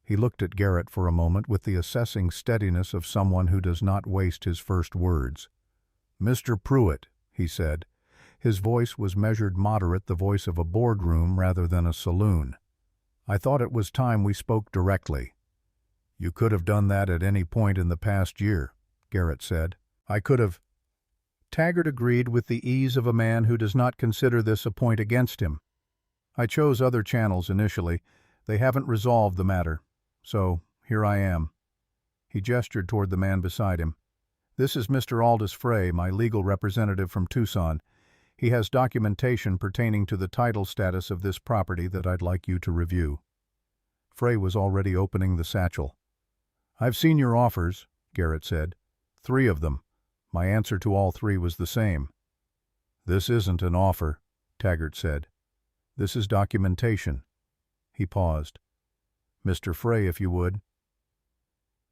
He looked at Garrett for a moment with the assessing steadiness of someone who does not waste his first words. "Mr. Pruitt," he said. His voice was measured moderate, the voice of a boardroom rather than a saloon. "I thought it was time we spoke directly." "You could have done that at any point in the past year," Garrett said. "I could have—" Taggart agreed with the ease of a man who does not consider this a point against him. "I chose other channels initially. They haven't resolved the matter. So, here I am." He gestured toward the man beside him. "This is Mr. Aldous Frey, my legal representative from Tucson. He has documentation pertaining to the title status of this property that I'd like you to review." Frey was already opening the satchel. "I've seen your offers," Garrett said. 3 of them. My answer to all 3 was the same." "This isn't an offer," Taggart said. "This is documentation." He paused. "Mr. Frey, if you would."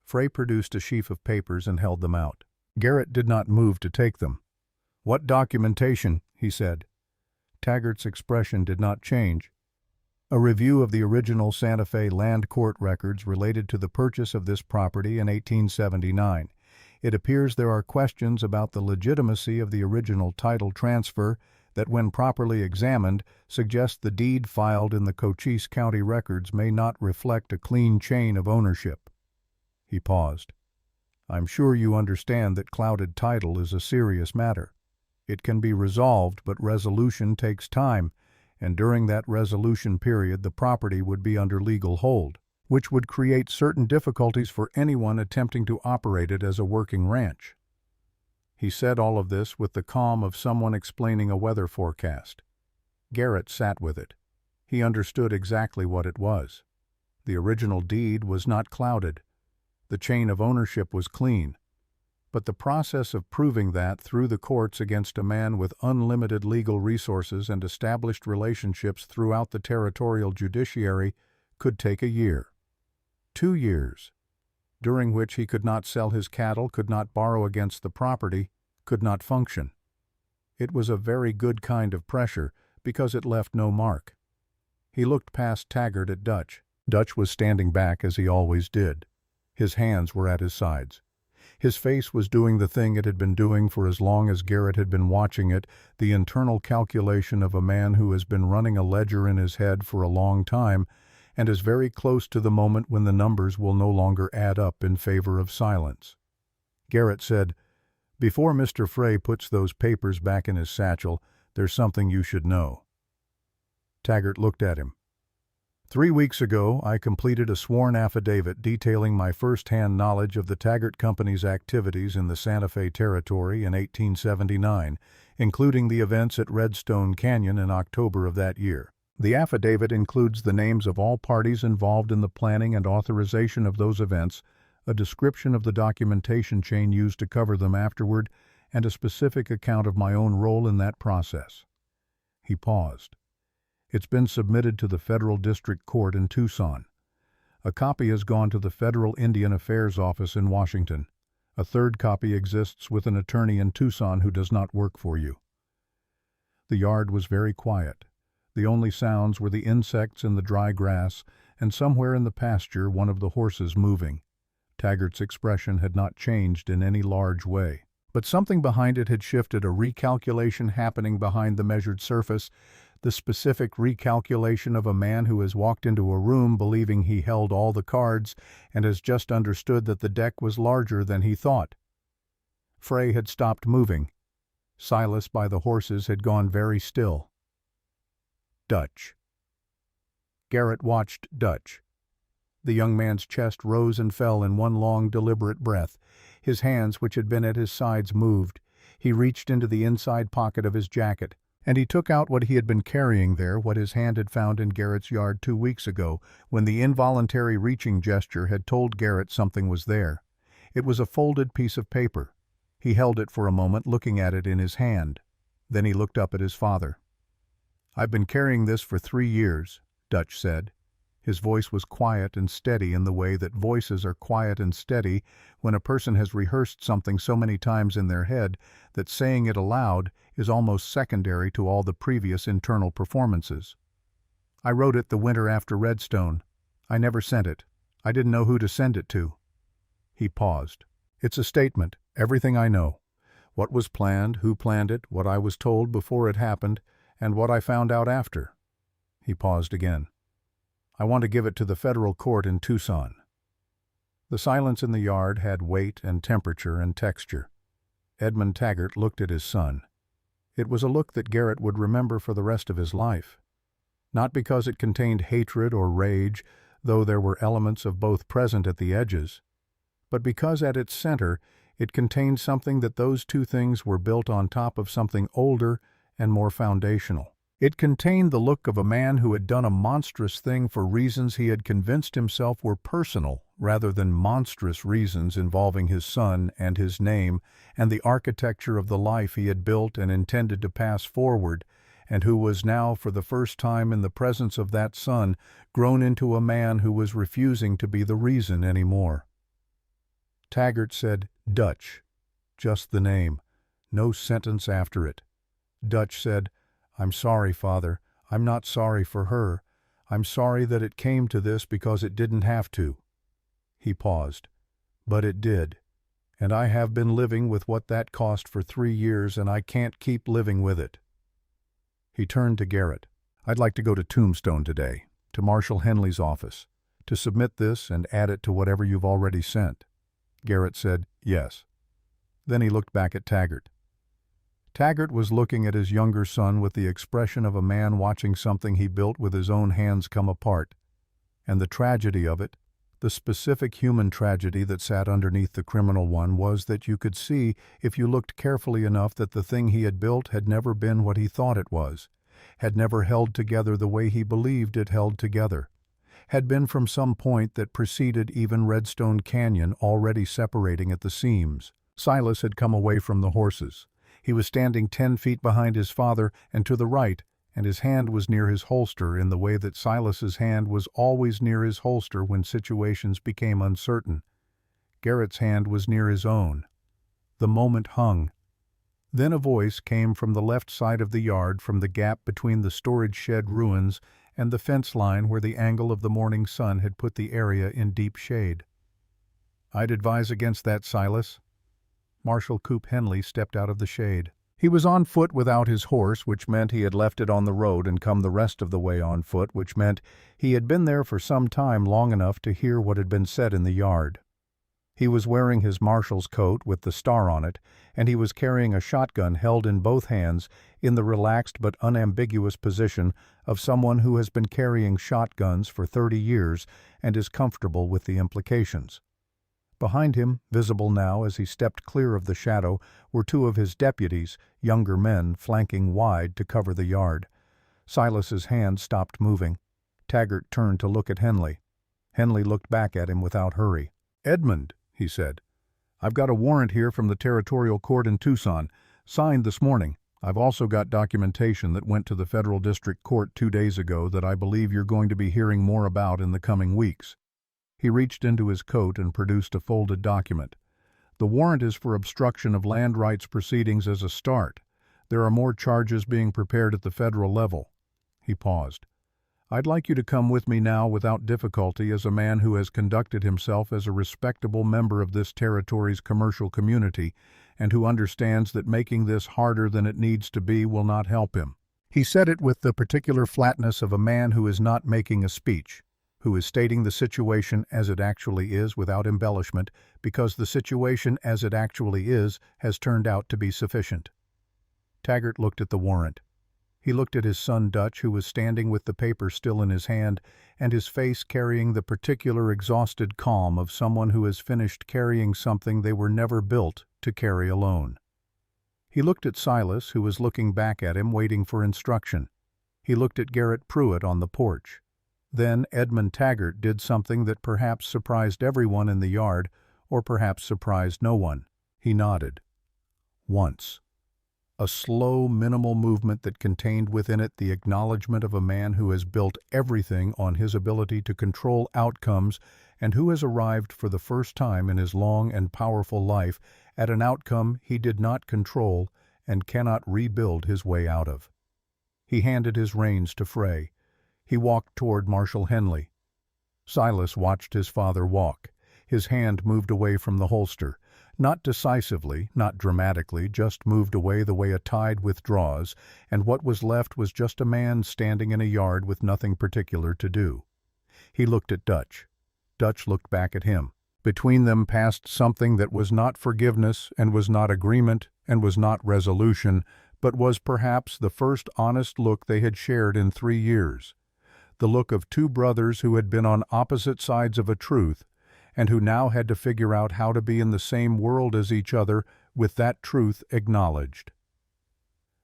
Frey produced a sheaf of papers and held them out. Garrett did not move to take them. "What documentation?" he said. Taggart's expression did not change. "A review of the original Santa Fe land court records related to the purchase of this property in 1879. It appears there are questions about the legitimacy of the original title transfer that, when properly examined, suggest the deed filed in the Cochise County records may not reflect a clean chain of ownership." He paused. "I'm sure you understand that clouded title is a serious matter. It can be resolved, but resolution takes time, and during that resolution period the property would be under legal hold, which would create certain difficulties for anyone attempting to operate it as a working ranch." He said all of this with the calm of someone explaining a weather forecast. Garrett sat with it. He understood exactly what it was. The original deed was not clouded. The chain of ownership was clean. But the process of proving that through the courts against a man with unlimited legal resources and established relationships throughout the territorial judiciary could take a year. 2 years, during which he could not sell his cattle, could not borrow against the property, could not function. It was a very good kind of pressure because it left no mark. He looked past Taggart at Dutch. Dutch was standing back as he always did. His hands were at his sides. His face was doing the thing it had been doing for as long as Garrett had been watching it, the internal calculation of a man who has been running a ledger in his head for a long time and is very close to the moment when the numbers will no longer add up in favor of silence. Garrett said, "Before Mr. Frey puts those papers back in his satchel, there's something you should know." Taggart looked at him. 3 weeks ago, I completed a sworn affidavit detailing my first-hand knowledge of the Taggart Company's activities in the Santa Fe Territory in 1879, including the events at Redstone Canyon in October of that year. The affidavit includes the names of all parties involved in the planning and authorization of those events, a description of the documentation chain used to cover them afterward, and a specific account of my own role in that process. He paused. It's been submitted to the Federal District Court in Tucson. A copy has gone to the Federal Indian Affairs Office in Washington. A 3rd copy exists with an attorney in Tucson who does not work for you. The yard was very quiet. The only sounds were the insects in the dry grass, and somewhere in the pasture one of the horses moving. Taggart's expression had not changed in any large way. But something behind it had shifted, a recalculation happening behind the measured surface, the specific recalculation of a man who has walked into a room believing he held all the cards and has just understood that the deck was larger than he thought. Frey had stopped moving. Silas by the horses had gone very still. Dutch. Garrett watched Dutch. The young man's chest rose and fell in one long, deliberate breath. His hands, which had been at his sides, moved. He reached into the inside pocket of his jacket, and he took out what he had been carrying there, what his hand had found in Garrett's yard 2 weeks ago, when the involuntary reaching gesture had told Garrett something was there. It was a folded piece of paper. He held it for a moment, looking at it in his hand. Then he looked up at his father. "I've been carrying this for 3 years, Dutch said. His voice was quiet and steady in the way that voices are quiet and steady when a person has rehearsed something so many times in their head that saying it aloud is almost secondary to all the previous internal performances. "I wrote it the winter after Redstone. I never sent it. I didn't know who to send it to." He paused. "It's a statement, everything I know. What was planned, who planned it, what I was told before it happened, and what I found out after." He paused again. "I want to give it to the federal court in Tucson." The silence in the yard had weight and temperature and texture. Edmund Taggart looked at his son. It was a look that Garrett would remember for the rest of his life. Not because it contained hatred or rage, though there were elements of both present at the edges, but because at its center it contained something that those two things were built on top of something older and more foundational. It contained the look of a man who had done a monstrous thing for reasons he had convinced himself were personal rather than monstrous reasons involving his son and his name and the architecture of the life he had built and intended to pass forward, and who was now, for the first time in the presence of that son, grown into a man who was refusing to be the reason anymore. Taggart said, "Dutch," just the name, no sentence after it. Dutch said, "I'm sorry, Father. I'm not sorry for her. I'm sorry that it came to this because it didn't have to." He paused. "But it did. And I have been living with what that cost for 3 years, and I can't keep living with it." He turned to Garrett. "I'd like to go to Tombstone today, to Marshal Henley's office, to submit this and add it to whatever you've already sent." Garrett said, "Yes." Then he looked back at Taggart. Taggart was looking at his younger son with the expression of a man watching something he built with his own hands come apart. And the tragedy of it, the specific human tragedy that sat underneath the criminal one, was that you could see, if you looked carefully enough, that the thing he had built had never been what he thought it was, had never held together the way he believed it held together, had been from some point that preceded even Redstone Canyon already separating at the seams. Silas had come away from the horses. He was standing 10 feet behind his father and to the right, and his hand was near his holster in the way that Silas's hand was always near his holster when situations became uncertain. Garrett's hand was near his own. The moment hung. Then a voice came from the left side of the yard, from the gap between the storage shed ruins and the fence line where the angle of the morning sun had put the area in deep shade. "I'd advise against that, Silas." Marshal Coop Henley stepped out of the shade. He was on foot without his horse, which meant he had left it on the road and come the rest of the way on foot, which meant he had been there for some time, long enough to hear what had been said in the yard. He was wearing his marshal's coat with the star on it, and he was carrying a shotgun held in both hands in the relaxed but unambiguous position of someone who has been carrying shotguns for 30 years and is comfortable with the implications. Behind him, visible now as he stepped clear of the shadow, were 2 of his deputies, younger men, flanking wide to cover the yard. Silas's hand stopped moving. Taggart turned to look at Henley. Henley looked back at him without hurry. "Edmund," he said, "I've got a warrant here from the Territorial Court in Tucson, signed this morning. I've also got documentation that went to the Federal District Court 2 days ago that I believe you're going to be hearing more about in the coming weeks." He reached into his coat and produced a folded document. "The warrant is for obstruction of land rights proceedings as a start. There are more charges being prepared at the federal level." He paused. "I'd like you to come with me now without difficulty as a man who has conducted himself as a respectable member of this territory's commercial community and who understands that making this harder than it needs to be will not help him." He said it with the particular flatness of a man who is not making a speech, who is stating the situation as it actually is without embellishment, because the situation as it actually is has turned out to be sufficient. Taggart looked at the warrant. He looked at his son Dutch, who was standing with the paper still in his hand, and his face carrying the particular exhausted calm of someone who has finished carrying something they were never built to carry alone. He looked at Silas, who was looking back at him, waiting for instruction. He looked at Garrett Pruitt on the porch. Then Edmund Taggart did something that perhaps surprised everyone in the yard, or perhaps surprised no one. He nodded. Once. A slow, minimal movement that contained within it the acknowledgement of a man who has built everything on his ability to control outcomes and who has arrived for the first time in his long and powerful life at an outcome he did not control and cannot rebuild his way out of. He handed his reins to Frey. He walked toward Marshal Henley. Silas watched his father walk. His hand moved away from the holster. Not decisively, not dramatically, just moved away the way a tide withdraws, and what was left was just a man standing in a yard with nothing particular to do. He looked at Dutch. Dutch looked back at him. Between them passed something that was not forgiveness and was not agreement and was not resolution, but was perhaps the first honest look they had shared in 3 years. The look of two brothers who had been on opposite sides of a truth, and who now had to figure out how to be in the same world as each other with that truth acknowledged.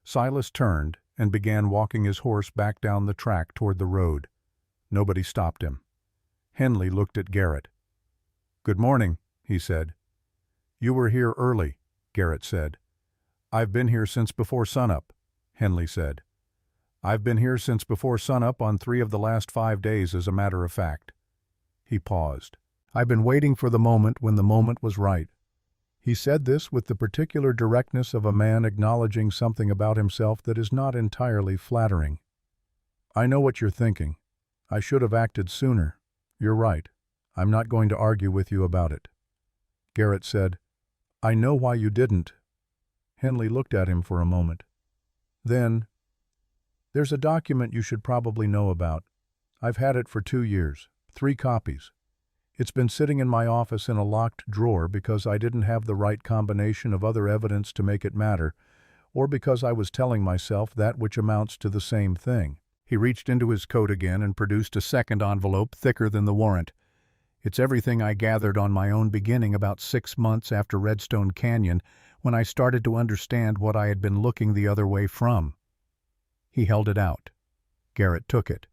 Silas turned and began walking his horse back down the track toward the road. Nobody stopped him. Henley looked at Garrett. "Good morning," he said. "You were here early," Garrett said. "I've been here since before sunup," Henley said. "I've been here since before sunup on 3 of the last 5 days, as a matter of fact." He paused. "I've been waiting for the moment when the moment was right." He said this with the particular directness of a man acknowledging something about himself that is not entirely flattering. "I know what you're thinking. I should have acted sooner. You're right. I'm not going to argue with you about it." Garrett said, "I know why you didn't." Henley looked at him for a moment. Then, "There's a document you should probably know about. I've had it for 2 years, 3 copies. It's been sitting in my office in a locked drawer because I didn't have the right combination of other evidence to make it matter, or because I was telling myself that which amounts to the same thing." He reached into his coat again and produced a second envelope thicker than the warrant. "It's everything I gathered on my own beginning about 6 months after Redstone Canyon, when I started to understand what I had been looking the other way from." He held it out. Garrett took it.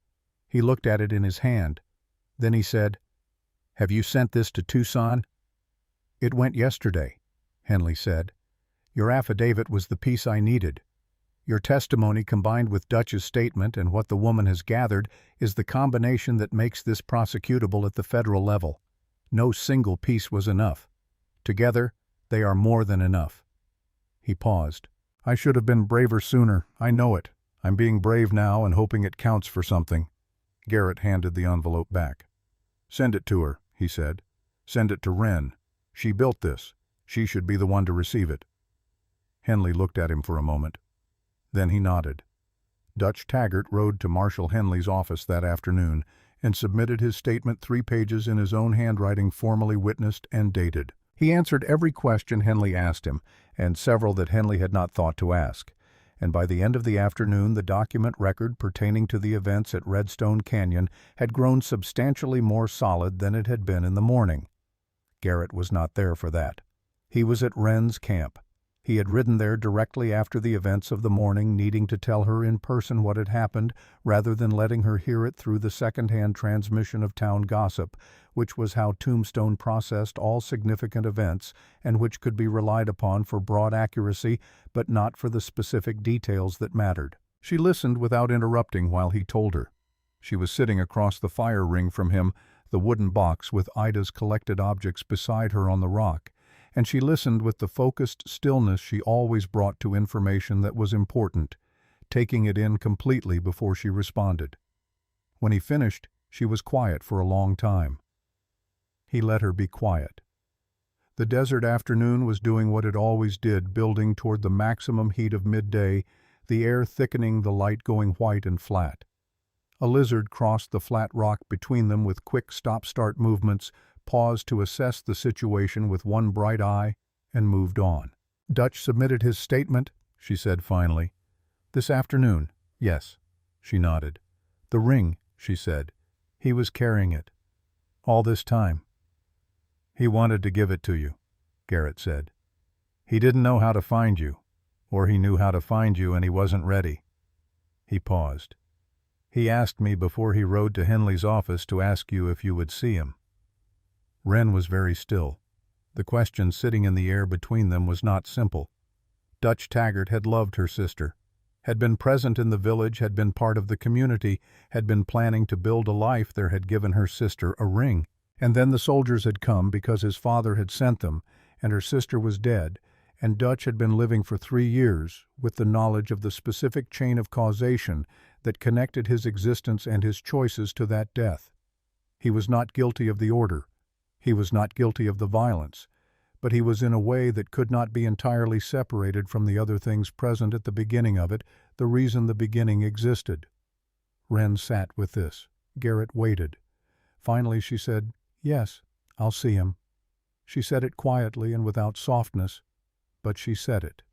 He looked at it in his hand. Then he said, "Have you sent this to Tucson?" "It went yesterday," Henley said. "Your affidavit was the piece I needed. Your testimony combined with Dutch's statement and what the woman has gathered is the combination that makes this prosecutable at the federal level. No single piece was enough. Together, they are more than enough." He paused. "I should have been braver sooner. I know it. I'm being brave now and hoping it counts for something." Garrett handed the envelope back. "Send it to her," he said. "Send it to Wren. She built this. She should be the one to receive it." Henley looked at him for a moment. Then he nodded. Dutch Taggart rode to Marshal Henley's office that afternoon and submitted his statement 3 pages in his own handwriting, formally witnessed and dated. He answered every question Henley asked him, and several that Henley had not thought to ask. And by the end of the afternoon the document record pertaining to the events at Redstone Canyon had grown substantially more solid than it had been in the morning. Garrett was not there for that. He was at Wren's camp. He had ridden there directly after the events of the morning, needing to tell her in person what had happened, rather than letting her hear it through the second-hand transmission of town gossip, which was how Tombstone processed all significant events and which could be relied upon for broad accuracy, but not for the specific details that mattered. She listened without interrupting while he told her. She was sitting across the fire ring from him, the wooden box with Ida's collected objects beside her on the rock, and she listened with the focused stillness she always brought to information that was important, taking it in completely before she responded. When he finished, she was quiet for a long time. He let her be quiet. The desert afternoon was doing what it always did, building toward the maximum heat of midday, the air thickening, the light going white and flat. A lizard crossed the flat rock between them with quick stop-start movements, paused to assess the situation with one bright eye, and moved on. "Dutch submitted his statement," she said finally. "This afternoon." "Yes." She nodded. "The ring," she said. "He was carrying it. All this time." "He wanted to give it to you," Garrett said. "He didn't know how to find you. Or he knew how to find you and he wasn't ready." He paused. "He asked me before he rode to Henley's office to ask you if you would see him." Wren was very still. The question sitting in the air between them was not simple. Dutch Taggart had loved her sister, had been present in the village, had been part of the community, had been planning to build a life there, had given her sister a ring. And then the soldiers had come because his father had sent them, and her sister was dead, and Dutch had been living for 3 years with the knowledge of the specific chain of causation that connected his existence and his choices to that death. He was not guilty of the order. He was not guilty of the violence, but he was in a way that could not be entirely separated from the other things present at the beginning of it, the reason the beginning existed. Wren sat with this. Garrett waited. Finally she said, "Yes, I'll see him." She said it quietly and without softness, but she said it.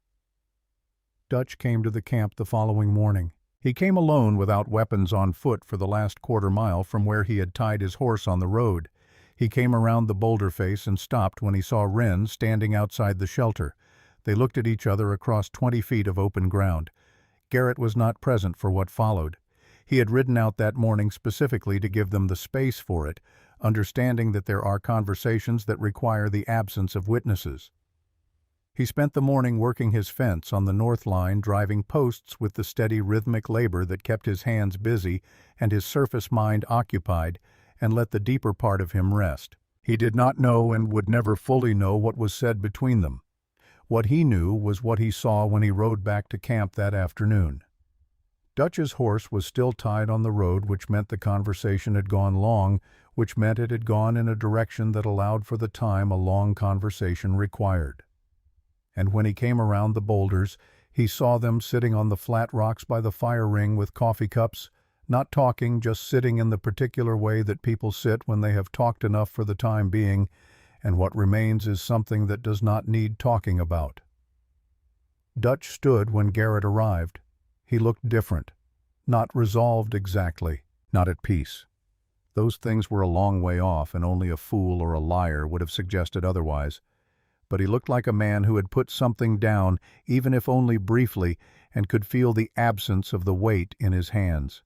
Dutch came to the camp the following morning. He came alone without weapons on foot for the last quarter-mile from where he had tied his horse on the road. He came around the boulder face and stopped when he saw Wren standing outside the shelter. They looked at each other across 20 feet of open ground. Garrett was not present for what followed. He had ridden out that morning specifically to give them the space for it, understanding that there are conversations that require the absence of witnesses. He spent the morning working his fence on the north line, driving posts with the steady rhythmic labor that kept his hands busy and his surface mind occupied, and let the deeper part of him rest. He did not know and would never fully know what was said between them. What he knew was what he saw when he rode back to camp that afternoon. Dutch's horse was still tied on the road, which meant the conversation had gone long, which meant it had gone in a direction that allowed for the time a long conversation required. And when he came around the boulders, he saw them sitting on the flat rocks by the fire ring with coffee cups, not talking, just sitting in the particular way that people sit when they have talked enough for the time being, and what remains is something that does not need talking about. Dutch stood when Garrett arrived. He looked different, not resolved exactly, not at peace. Those things were a long way off, and only a fool or a liar would have suggested otherwise. But he looked like a man who had put something down, even if only briefly, and could feel the absence of the weight in his hands.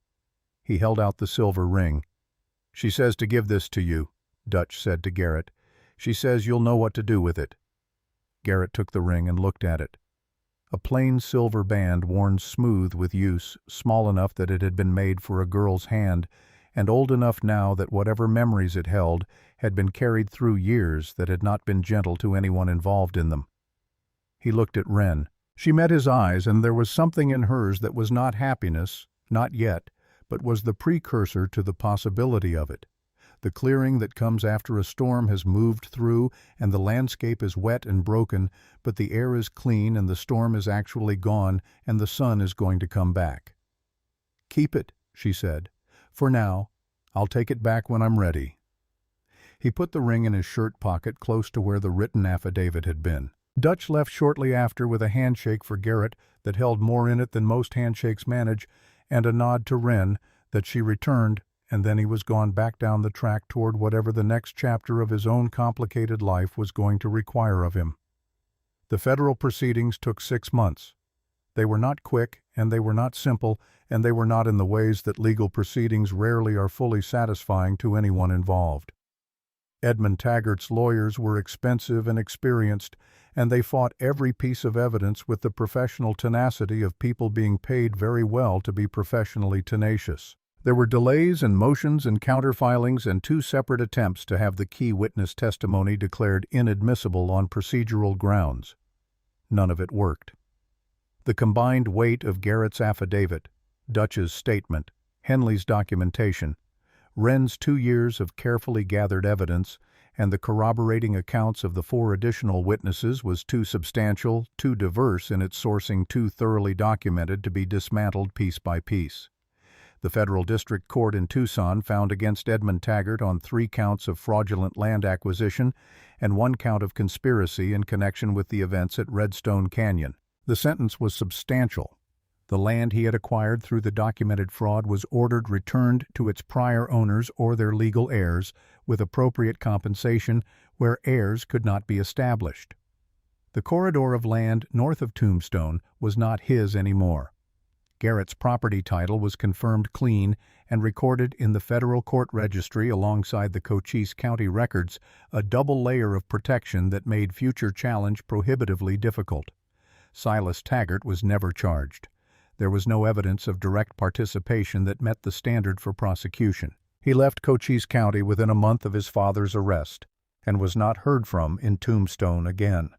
He held out the silver ring. "She says to give this to you," Dutch said to Garrett. "She says you'll know what to do with it." Garrett took the ring and looked at it. A plain silver band worn smooth with use, small enough that it had been made for a girl's hand, and old enough now that whatever memories it held had been carried through years that had not been gentle to anyone involved in them. He looked at Wren. She met his eyes, and there was something in hers that was not happiness, not yet, but was the precursor to the possibility of it. The clearing that comes after a storm has moved through, and the landscape is wet and broken, but the air is clean and the storm is actually gone, and the sun is going to come back. "Keep it," she said. "For now. I'll take it back when I'm ready." He put the ring in his shirt pocket close to where the written affidavit had been. Dutch left shortly after with a handshake for Garrett that held more in it than most handshakes manage, and a nod to Wren that she returned, and then he was gone back down the track toward whatever the next chapter of his own complicated life was going to require of him. The federal proceedings took 6 months. They were not quick, and they were not simple, and they were not in the ways that legal proceedings rarely are fully satisfying to anyone involved. Edmund Taggart's lawyers were expensive and experienced, and they fought every piece of evidence with the professional tenacity of people being paid very well to be professionally tenacious. There were delays and motions and counterfilings and 2 separate attempts to have the key witness testimony declared inadmissible on procedural grounds. None of it worked. The combined weight of Garrett's affidavit, Dutch's statement, Henley's documentation, Wren's 2 years of carefully gathered evidence, and the corroborating accounts of the 4 additional witnesses was too substantial, too diverse in its sourcing, too thoroughly documented to be dismantled piece by piece. The federal district court in Tucson found against Edmund Taggart on 3 counts of fraudulent land acquisition and 1 count of conspiracy in connection with the events at Redstone Canyon. The sentence was substantial. The land he had acquired through the documented fraud was ordered returned to its prior owners or their legal heirs with appropriate compensation where heirs could not be established. The corridor of land north of Tombstone was not his anymore. Garrett's property title was confirmed clean and recorded in the federal court registry alongside the Cochise County records, a double layer of protection that made future challenge prohibitively difficult. Silas Taggart was never charged. There was no evidence of direct participation that met the standard for prosecution. He left Cochise County within a month of his father's arrest and was not heard from in Tombstone again.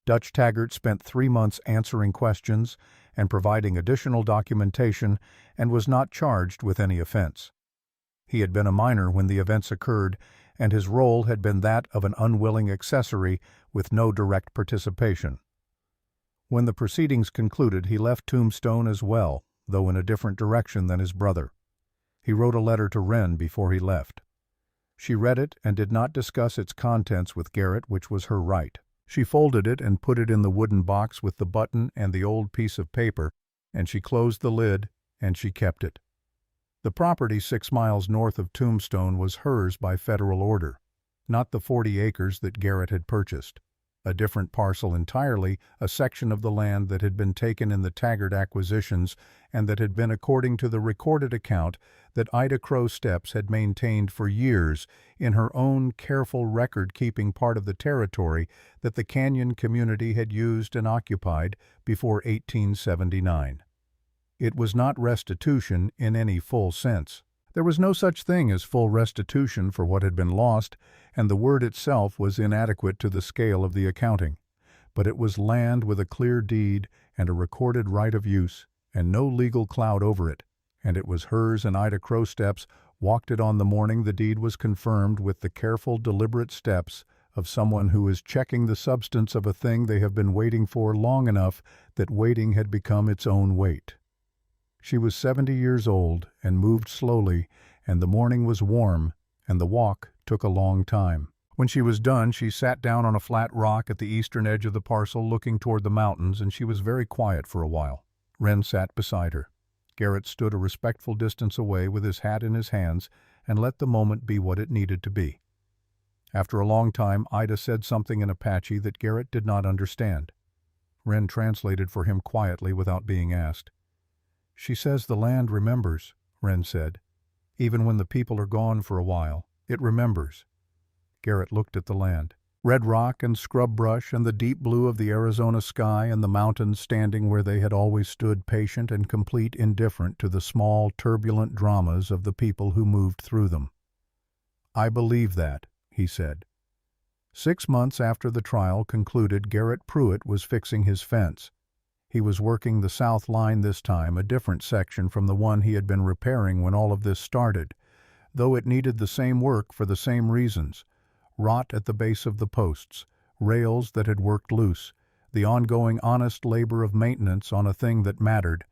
Dutch Taggart spent 3 months answering questions and providing additional documentation and was not charged with any offense. He had been a minor when the events occurred, and his role had been that of an unwilling accessory with no direct participation. When the proceedings concluded, he left Tombstone as well, though in a different direction than his brother. He wrote a letter to Wren before he left. She read it and did not discuss its contents with Garrett, which was her right. She folded it and put it in the wooden box with the button and the old piece of paper, and she closed the lid, and she kept it. The property 6 miles north of Tombstone was hers by federal order, not the 40 acres that Garrett had purchased. A different parcel entirely, a section of the land that had been taken in the Taggart acquisitions and that had been, according to the recorded account that Ida Crow Steps had maintained for years in her own careful record-keeping part of the territory that the Canyon community had used and occupied before 1879. It was not restitution in any full sense. There was no such thing as full restitution for what had been lost, and the word itself was inadequate to the scale of the accounting. But it was land with a clear deed and a recorded right of use, and no legal cloud over it, and it was hers, and Ida Crow Steps walked it on the morning the deed was confirmed with the careful, deliberate steps of someone who is checking the substance of a thing they have been waiting for long enough that waiting had become its own wait. She was 70 years old and moved slowly, and the morning was warm, and the walk took a long time. When she was done, she sat down on a flat rock at the eastern edge of the parcel looking toward the mountains, and she was very quiet for a while. Wren sat beside her. Garrett stood a respectful distance away with his hat in his hands and let the moment be what it needed to be. After a long time, Ida said something in Apache that Garrett did not understand. Wren translated for him quietly without being asked. "She says the land remembers," Wren said. "Even when the people are gone for a while, it remembers." Garrett looked at the land. Red rock and scrub brush and the deep blue of the Arizona sky and the mountains standing where they had always stood, patient and complete, indifferent to the small, turbulent dramas of the people who moved through them. "I believe that," he said. 6 months after the trial concluded, Garrett Pruitt was fixing his fence. He was working the south line this time, a different section from the one he had been repairing when all of this started, though it needed the same work for the same reasons. Rot at the base of the posts, rails that had worked loose, the ongoing honest labor of maintenance on a thing that mattered.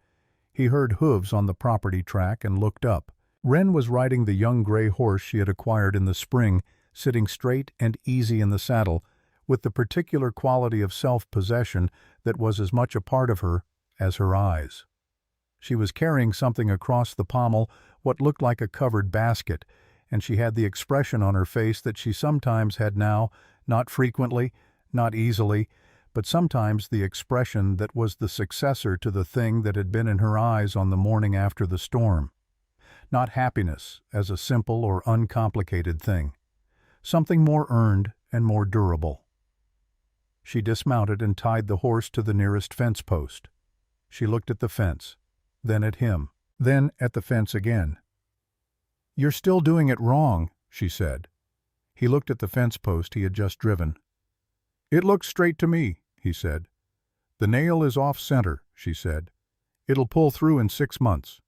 He heard hooves on the property track and looked up. Wren was riding the young gray horse she had acquired in the spring, sitting straight and easy in the saddle, with the particular quality of self-possession that was as much a part of her as her eyes. She was carrying something across the pommel, what looked like a covered basket, and she had the expression on her face that she sometimes had now, not frequently, not easily, but sometimes the expression that was the successor to the thing that had been in her eyes on the morning after the storm. Not happiness as a simple or uncomplicated thing. Something more earned and more durable. She dismounted and tied the horse to the nearest fence post. She looked at the fence, then at him, then at the fence again. "You're still doing it wrong," she said. He looked at the fence post he had just driven. "It looks straight to me," he said. "The nail is off-center," she said. "It'll pull through in 6 months."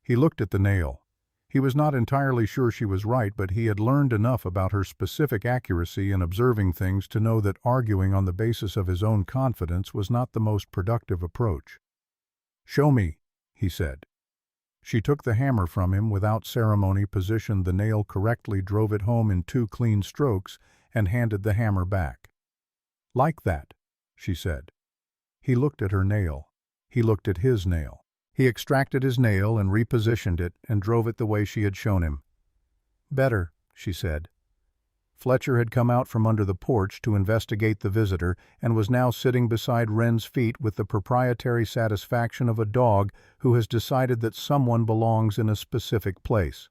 He looked at the nail. He was not entirely sure she was right, but he had learned enough about her specific accuracy in observing things to know that arguing on the basis of his own confidence was not the most productive approach. "Show me," he said. She took the hammer from him without ceremony, positioned the nail correctly, drove it home in 2 clean strokes, and handed the hammer back. "Like that," she said. He looked at her nail. He looked at his nail. He extracted his nail and repositioned it and drove it the way she had shown him. "Better," she said. Fletcher had come out from under the porch to investigate the visitor and was now sitting beside Wren's feet with the proprietary satisfaction of a dog who has decided that someone belongs in a specific place.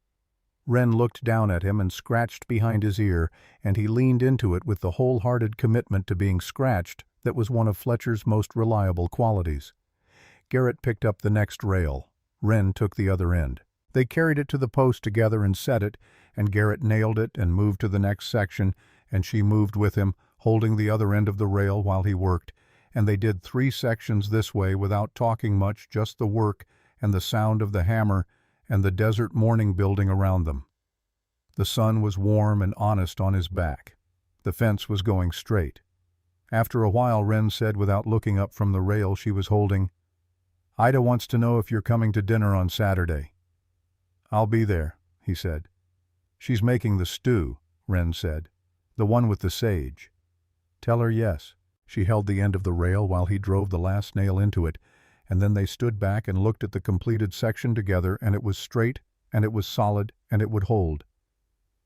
Wren looked down at him and scratched behind his ear, and he leaned into it with the wholehearted commitment to being scratched that was one of Fletcher's most reliable qualities. Garrett picked up the next rail. Wren took the other end. They carried it to the post together and set it, and Garrett nailed it and moved to the next section, and she moved with him, holding the other end of the rail while he worked, and they did 3 sections this way without talking much, just the work and the sound of the hammer and the desert morning building around them. The sun was warm and honest on his back. The fence was going straight. After a while, Wren said without looking up from the rail she was holding, "Ida wants to know if you're coming to dinner on Saturday." "I'll be there," he said. "She's making the stew," Wren said. "The one with the sage." "Tell her yes." She held the end of the rail while he drove the last nail into it, and then they stood back and looked at the completed section together, and it was straight, and it was solid, and it would hold.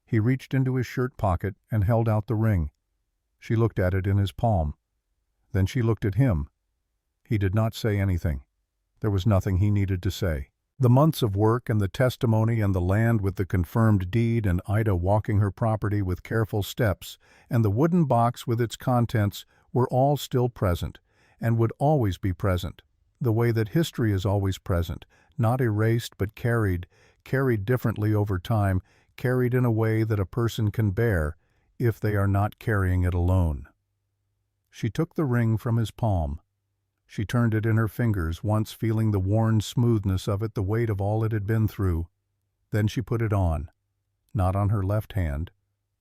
He reached into his shirt pocket and held out the ring. She looked at it in his palm. Then she looked at him. He did not say anything. There was nothing he needed to say. The months of work and the testimony and the land with the confirmed deed and Ida walking her property with careful steps and the wooden box with its contents were all still present and would always be present, the way that history is always present, not erased but carried differently over time, carried in a way that a person can bear if they are not carrying it alone. She took the ring from his palm. She turned it in her fingers, once feeling the worn smoothness of it, the weight of all it had been through. Then she put it on, not on her left hand,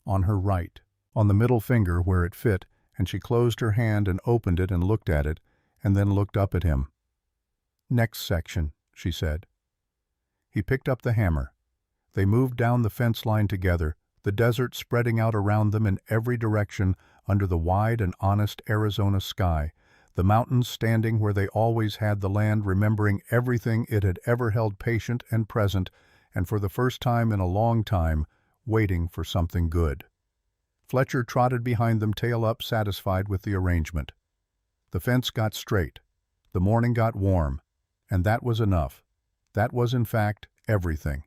on her right, on the middle finger where it fit, and she closed her hand and opened it and looked at it, and then looked up at him. "Next section," she said. He picked up the hammer. They moved down the fence line together, the desert spreading out around them in every direction under the wide and honest Arizona sky, the mountains standing where they always had the land, remembering everything it had ever held, patient and present, and for the first time in a long time, waiting for something good. Fletcher trotted behind them, tail up, satisfied with the arrangement. The fence got straight. The morning got warm. And that was enough. That was, in fact, everything.